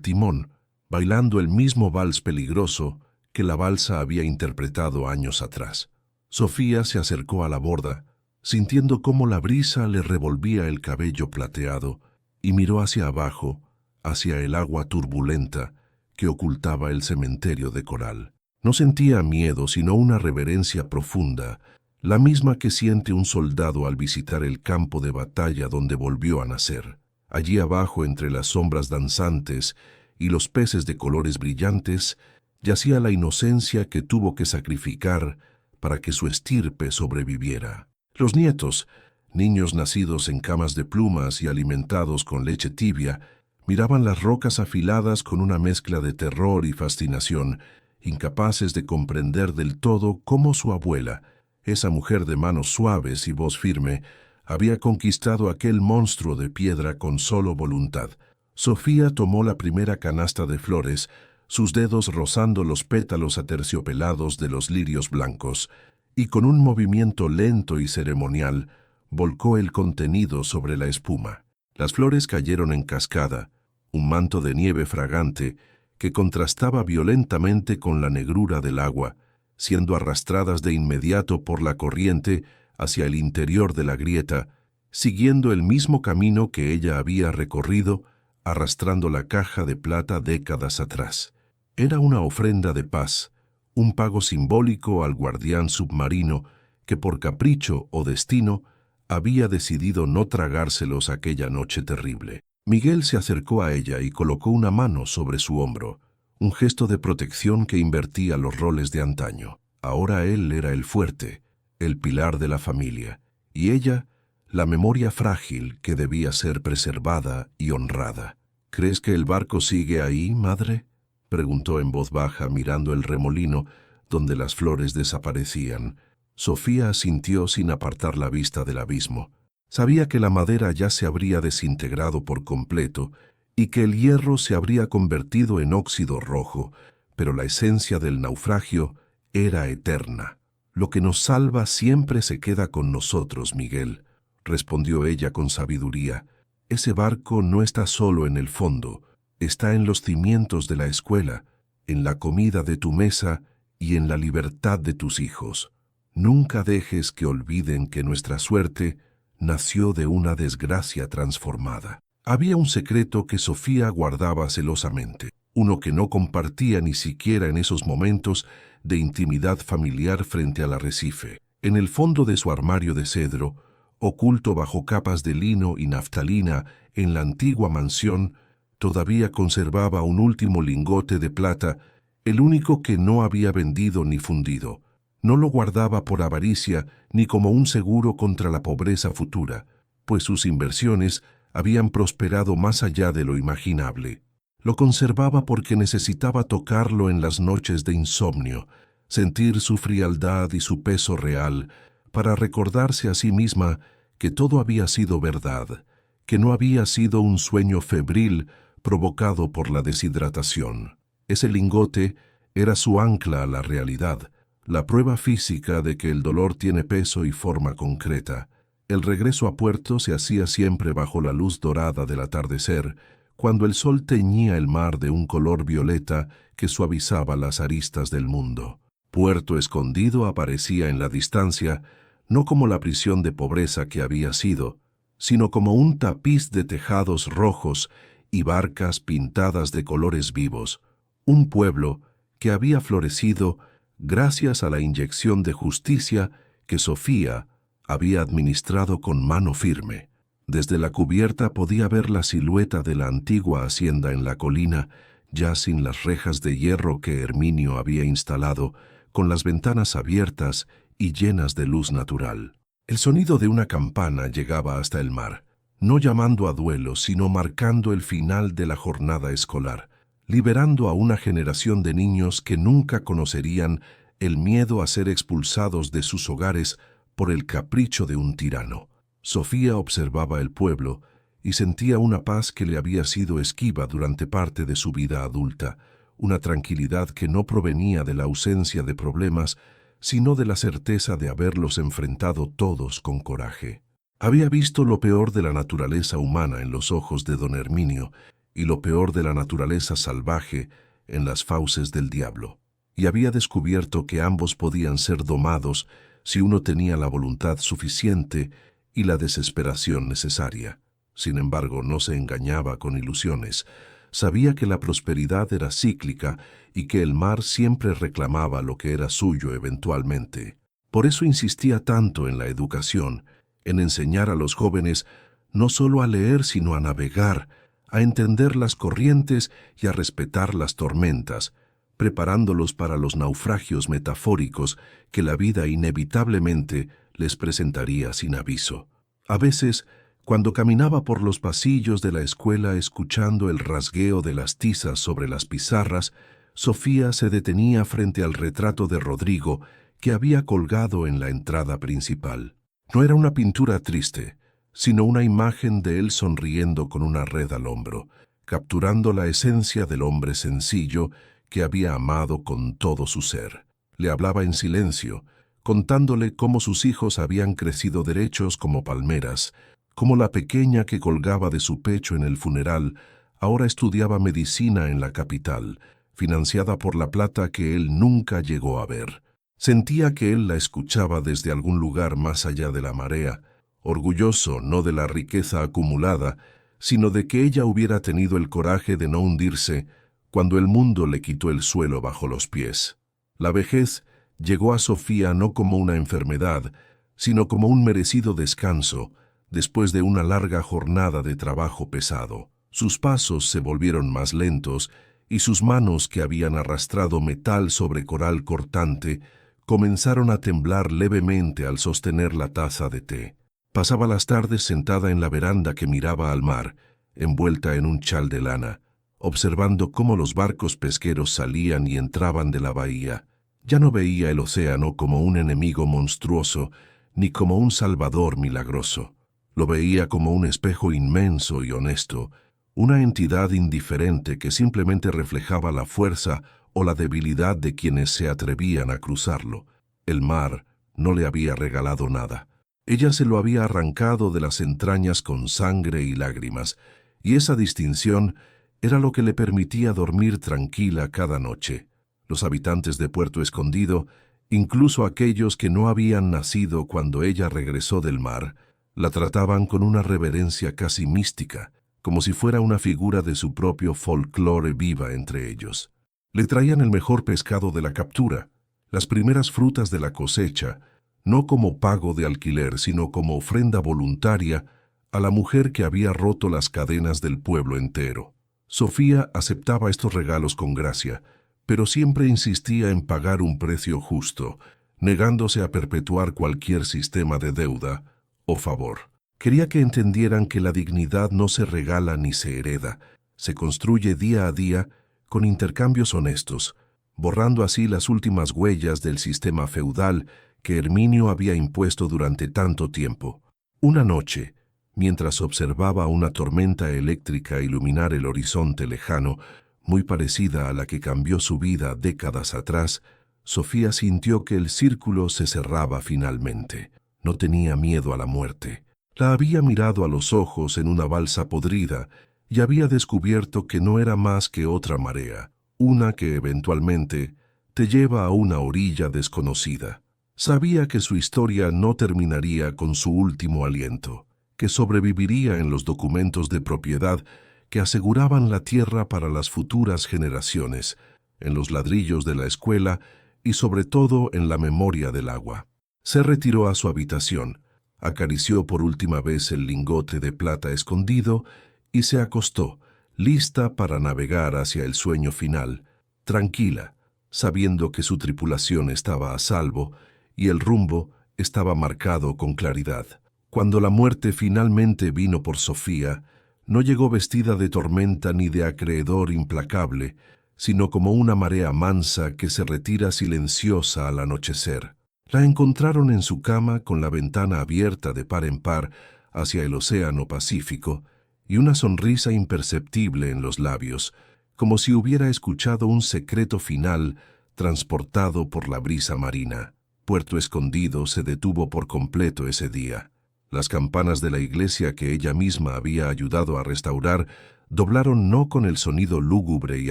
timón, bailando el mismo vals peligroso que la balsa había interpretado años atrás. Sofía se acercó a la borda, sintiendo cómo la brisa le revolvía el cabello plateado, y miró hacia abajo, hacia el agua turbulenta que ocultaba el cementerio de coral. No sentía miedo, sino una reverencia profunda, la misma que siente un soldado al visitar el campo de batalla donde volvió a nacer. Allí abajo, entre las sombras danzantes y los peces de colores brillantes, yacía la inocencia que tuvo que sacrificar para que su estirpe sobreviviera. Los nietos, niños nacidos en camas de plumas y alimentados con leche tibia, miraban las rocas afiladas con una mezcla de terror y fascinación, incapaces de comprender del todo cómo su abuela, esa mujer de manos suaves y voz firme, había conquistado aquel monstruo de piedra con solo voluntad. Sofía tomó la primera canasta de flores, sus dedos rozando los pétalos aterciopelados de los lirios blancos, y con un movimiento lento y ceremonial, volcó el contenido sobre la espuma. Las flores cayeron en cascada, un manto de nieve fragante que contrastaba violentamente con la negrura del agua, siendo arrastradas de inmediato por la corriente hacia el interior de la grieta, siguiendo el mismo camino que ella había recorrido, arrastrando la caja de plata décadas atrás. Era una ofrenda de paz, un pago simbólico al guardián submarino que por capricho o destino había decidido no tragárselos aquella noche terrible. Miguel se acercó a ella y colocó una mano sobre su hombro, un gesto de protección que invertía los roles de antaño. Ahora él era el fuerte, el pilar de la familia, y ella, la memoria frágil que debía ser preservada y honrada. ¿Crees que el barco sigue ahí, madre?, preguntó en voz baja mirando el remolino donde las flores desaparecían. Sofía asintió sin apartar la vista del abismo. Sabía que la madera ya se habría desintegrado por completo y que el hierro se habría convertido en óxido rojo, pero la esencia del naufragio era eterna. Lo que nos salva siempre se queda con nosotros, Miguel, respondió ella con sabiduría. Ese barco no está solo en el fondo, está en los cimientos de la escuela, en la comida de tu mesa y en la libertad de tus hijos. Nunca dejes que olviden que nuestra suerte nació de una desgracia transformada. Había un secreto que Sofía guardaba celosamente, uno que no compartía ni siquiera en esos momentos de intimidad familiar frente al arrecife. En el fondo de su armario de cedro, oculto bajo capas de lino y naftalina en la antigua mansión, todavía conservaba un último lingote de plata, el único que no había vendido ni fundido. No lo guardaba por avaricia ni como un seguro contra la pobreza futura, pues sus inversiones habían prosperado más allá de lo imaginable. Lo conservaba porque necesitaba tocarlo en las noches de insomnio, sentir su frialdad y su peso real, para recordarse a sí misma que todo había sido verdad, que no había sido un sueño febril provocado por la deshidratación. Ese lingote era su ancla a la realidad, la prueba física de que el dolor tiene peso y forma concreta. El regreso a puerto se hacía siempre bajo la luz dorada del atardecer, cuando el sol teñía el mar de un color violeta que suavizaba las aristas del mundo. Puerto Escondido aparecía en la distancia, no como la prisión de pobreza que había sido, sino como un tapiz de tejados rojos y barcas pintadas de colores vivos, un pueblo que había florecido gracias a la inyección de justicia que Sofía había administrado con mano firme. Desde la cubierta podía ver la silueta de la antigua hacienda en la colina, ya sin las rejas de hierro que Herminio había instalado, con las ventanas abiertas y llenas de luz natural. El sonido de una campana llegaba hasta el mar, no llamando a duelo, sino marcando el final de la jornada escolar, liberando a una generación de niños que nunca conocerían el miedo a ser expulsados de sus hogares por el capricho de un tirano. Sofía observaba el pueblo y sentía una paz que le había sido esquiva durante parte de su vida adulta, una tranquilidad que no provenía de la ausencia de problemas, sino de la certeza de haberlos enfrentado todos con coraje. Había visto lo peor de la naturaleza humana en los ojos de don Herminio y lo peor de la naturaleza salvaje en las fauces del diablo, y había descubierto que ambos podían ser domados si uno tenía la voluntad suficiente y la desesperación necesaria. Sin embargo, no se engañaba con ilusiones. Sabía que la prosperidad era cíclica y que el mar siempre reclamaba lo que era suyo eventualmente. Por eso insistía tanto en la educación, en enseñar a los jóvenes no solo a leer, sino a navegar, a entender las corrientes y a respetar las tormentas, preparándolos para los naufragios metafóricos que la vida inevitablemente les presentaría sin aviso. A veces, cuando caminaba por los pasillos de la escuela escuchando el rasgueo de las tizas sobre las pizarras, Sofía se detenía frente al retrato de Rodrigo que había colgado en la entrada principal. No era una pintura triste, sino una imagen de él sonriendo con una red al hombro, capturando la esencia del hombre sencillo que había amado con todo su ser. Le hablaba en silencio, contándole cómo sus hijos habían crecido derechos como palmeras, cómo la pequeña que colgaba de su pecho en el funeral ahora estudiaba medicina en la capital, financiada por la plata que él nunca llegó a ver. Sentía que él la escuchaba desde algún lugar más allá de la marea, orgulloso no de la riqueza acumulada, sino de que ella hubiera tenido el coraje de no hundirse cuando el mundo le quitó el suelo bajo los pies. La vejez llegó a Sofía no como una enfermedad, sino como un merecido descanso, después de una larga jornada de trabajo pesado. Sus pasos se volvieron más lentos y sus manos, que habían arrastrado metal sobre coral cortante, comenzaron a temblar levemente al sostener la taza de té. Pasaba las tardes sentada en la veranda que miraba al mar, envuelta en un chal de lana, observando cómo los barcos pesqueros salían y entraban de la bahía. Ya no veía el océano como un enemigo monstruoso, ni como un salvador milagroso. Lo veía como un espejo inmenso y honesto, una entidad indiferente que simplemente reflejaba la fuerza o la debilidad de quienes se atrevían a cruzarlo. El mar no le había regalado nada. Ella se lo había arrancado de las entrañas con sangre y lágrimas, y esa distinción era lo que le permitía dormir tranquila cada noche. Los habitantes de Puerto Escondido, incluso aquellos que no habían nacido cuando ella regresó del mar, la trataban con una reverencia casi mística, como si fuera una figura de su propio folclore viva entre ellos. Le traían el mejor pescado de la captura, las primeras frutas de la cosecha, no como pago de alquiler, sino como ofrenda voluntaria a la mujer que había roto las cadenas del pueblo entero. Sofía aceptaba estos regalos con gracia, pero siempre insistía en pagar un precio justo, negándose a perpetuar cualquier sistema de deuda o favor. Quería que entendieran que la dignidad no se regala ni se hereda, se construye día a día con intercambios honestos, borrando así las últimas huellas del sistema feudal que Herminio había impuesto durante tanto tiempo. Una noche, mientras observaba una tormenta eléctrica iluminar el horizonte lejano, muy parecida a la que cambió su vida décadas atrás, Sofía sintió que el círculo se cerraba finalmente. No tenía miedo a la muerte. La había mirado a los ojos en una balsa podrida y había descubierto que no era más que otra marea, una que eventualmente te lleva a una orilla desconocida. Sabía que su historia no terminaría con su último aliento, que sobreviviría en los documentos de propiedad que aseguraban la tierra para las futuras generaciones, en los ladrillos de la escuela, y sobre todo en la memoria del agua. Se retiró a su habitación, acarició por última vez el lingote de plata escondido y se acostó, lista para navegar hacia el sueño final, tranquila, sabiendo que su tripulación estaba a salvo y el rumbo estaba marcado con claridad. Cuando la muerte finalmente vino por Sofía, no llegó vestida de tormenta ni de acreedor implacable, sino como una marea mansa que se retira silenciosa al anochecer. La encontraron en su cama con la ventana abierta de par en par hacia el océano Pacífico y una sonrisa imperceptible en los labios, como si hubiera escuchado un secreto final transportado por la brisa marina. Puerto Escondido se detuvo por completo ese día. Las campanas de la iglesia que ella misma había ayudado a restaurar doblaron no con el sonido lúgubre y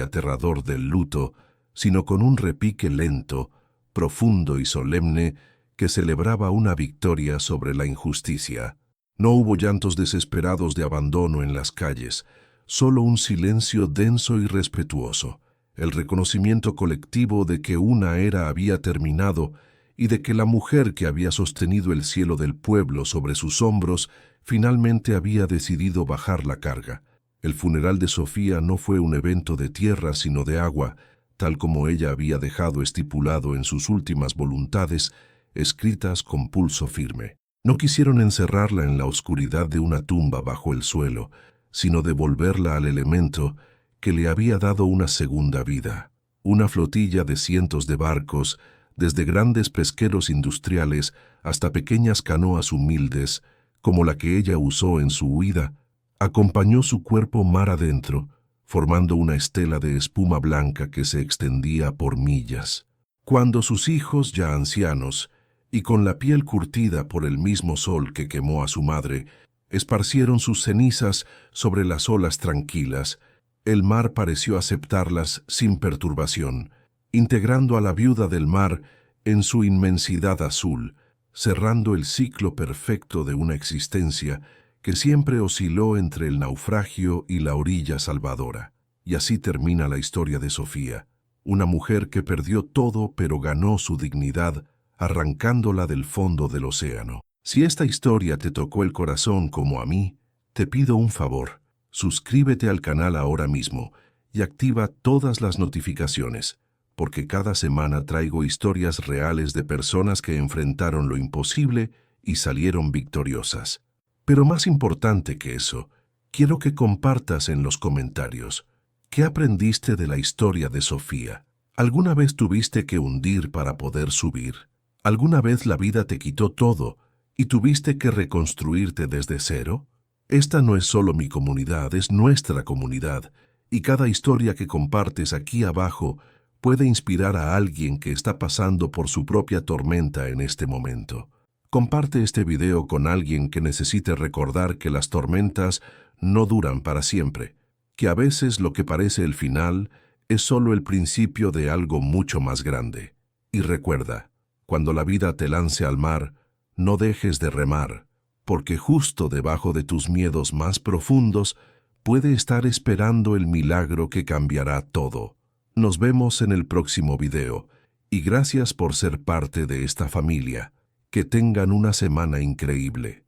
aterrador del luto, sino con un repique lento, profundo y solemne que celebraba una victoria sobre la injusticia. No hubo llantos desesperados de abandono en las calles, solo un silencio denso y respetuoso, el reconocimiento colectivo de que una era había terminado y de que la mujer que había sostenido el cielo del pueblo sobre sus hombros finalmente había decidido bajar la carga. El funeral de Sofía no fue un evento de tierra sino de agua, tal como ella había dejado estipulado en sus últimas voluntades, escritas con pulso firme. No quisieron encerrarla en la oscuridad de una tumba bajo el suelo, sino devolverla al elemento que le había dado una segunda vida. Una flotilla de cientos de barcos, desde grandes pesqueros industriales hasta pequeñas canoas humildes, como la que ella usó en su huida, acompañó su cuerpo mar adentro, formando una estela de espuma blanca que se extendía por millas. Cuando sus hijos, ya ancianos, y con la piel curtida por el mismo sol que quemó a su madre, esparcieron sus cenizas sobre las olas tranquilas, el mar pareció aceptarlas sin perturbación, integrando a la viuda del mar en su inmensidad azul, cerrando el ciclo perfecto de una existencia que siempre osciló entre el naufragio y la orilla salvadora. Y así termina la historia de Sofía, una mujer que perdió todo pero ganó su dignidad arrancándola del fondo del océano. Si esta historia te tocó el corazón como a mí, te pido un favor, suscríbete al canal ahora mismo y activa todas las notificaciones, porque cada semana traigo historias reales de personas que enfrentaron lo imposible y salieron victoriosas. Pero más importante que eso, quiero que compartas en los comentarios. ¿Qué aprendiste de la historia de Sofía? ¿Alguna vez tuviste que hundir para poder subir? ¿Alguna vez la vida te quitó todo y tuviste que reconstruirte desde cero? Esta no es solo mi comunidad, es nuestra comunidad, y cada historia que compartes aquí abajo puede inspirar a alguien que está pasando por su propia tormenta en este momento. Comparte este video con alguien que necesite recordar que las tormentas no duran para siempre, que a veces lo que parece el final es solo el principio de algo mucho más grande. Y recuerda, cuando la vida te lance al mar, no dejes de remar, porque justo debajo de tus miedos más profundos puede estar esperando el milagro que cambiará todo. Nos vemos en el próximo video, y gracias por ser parte de esta familia. Que tengan una semana increíble.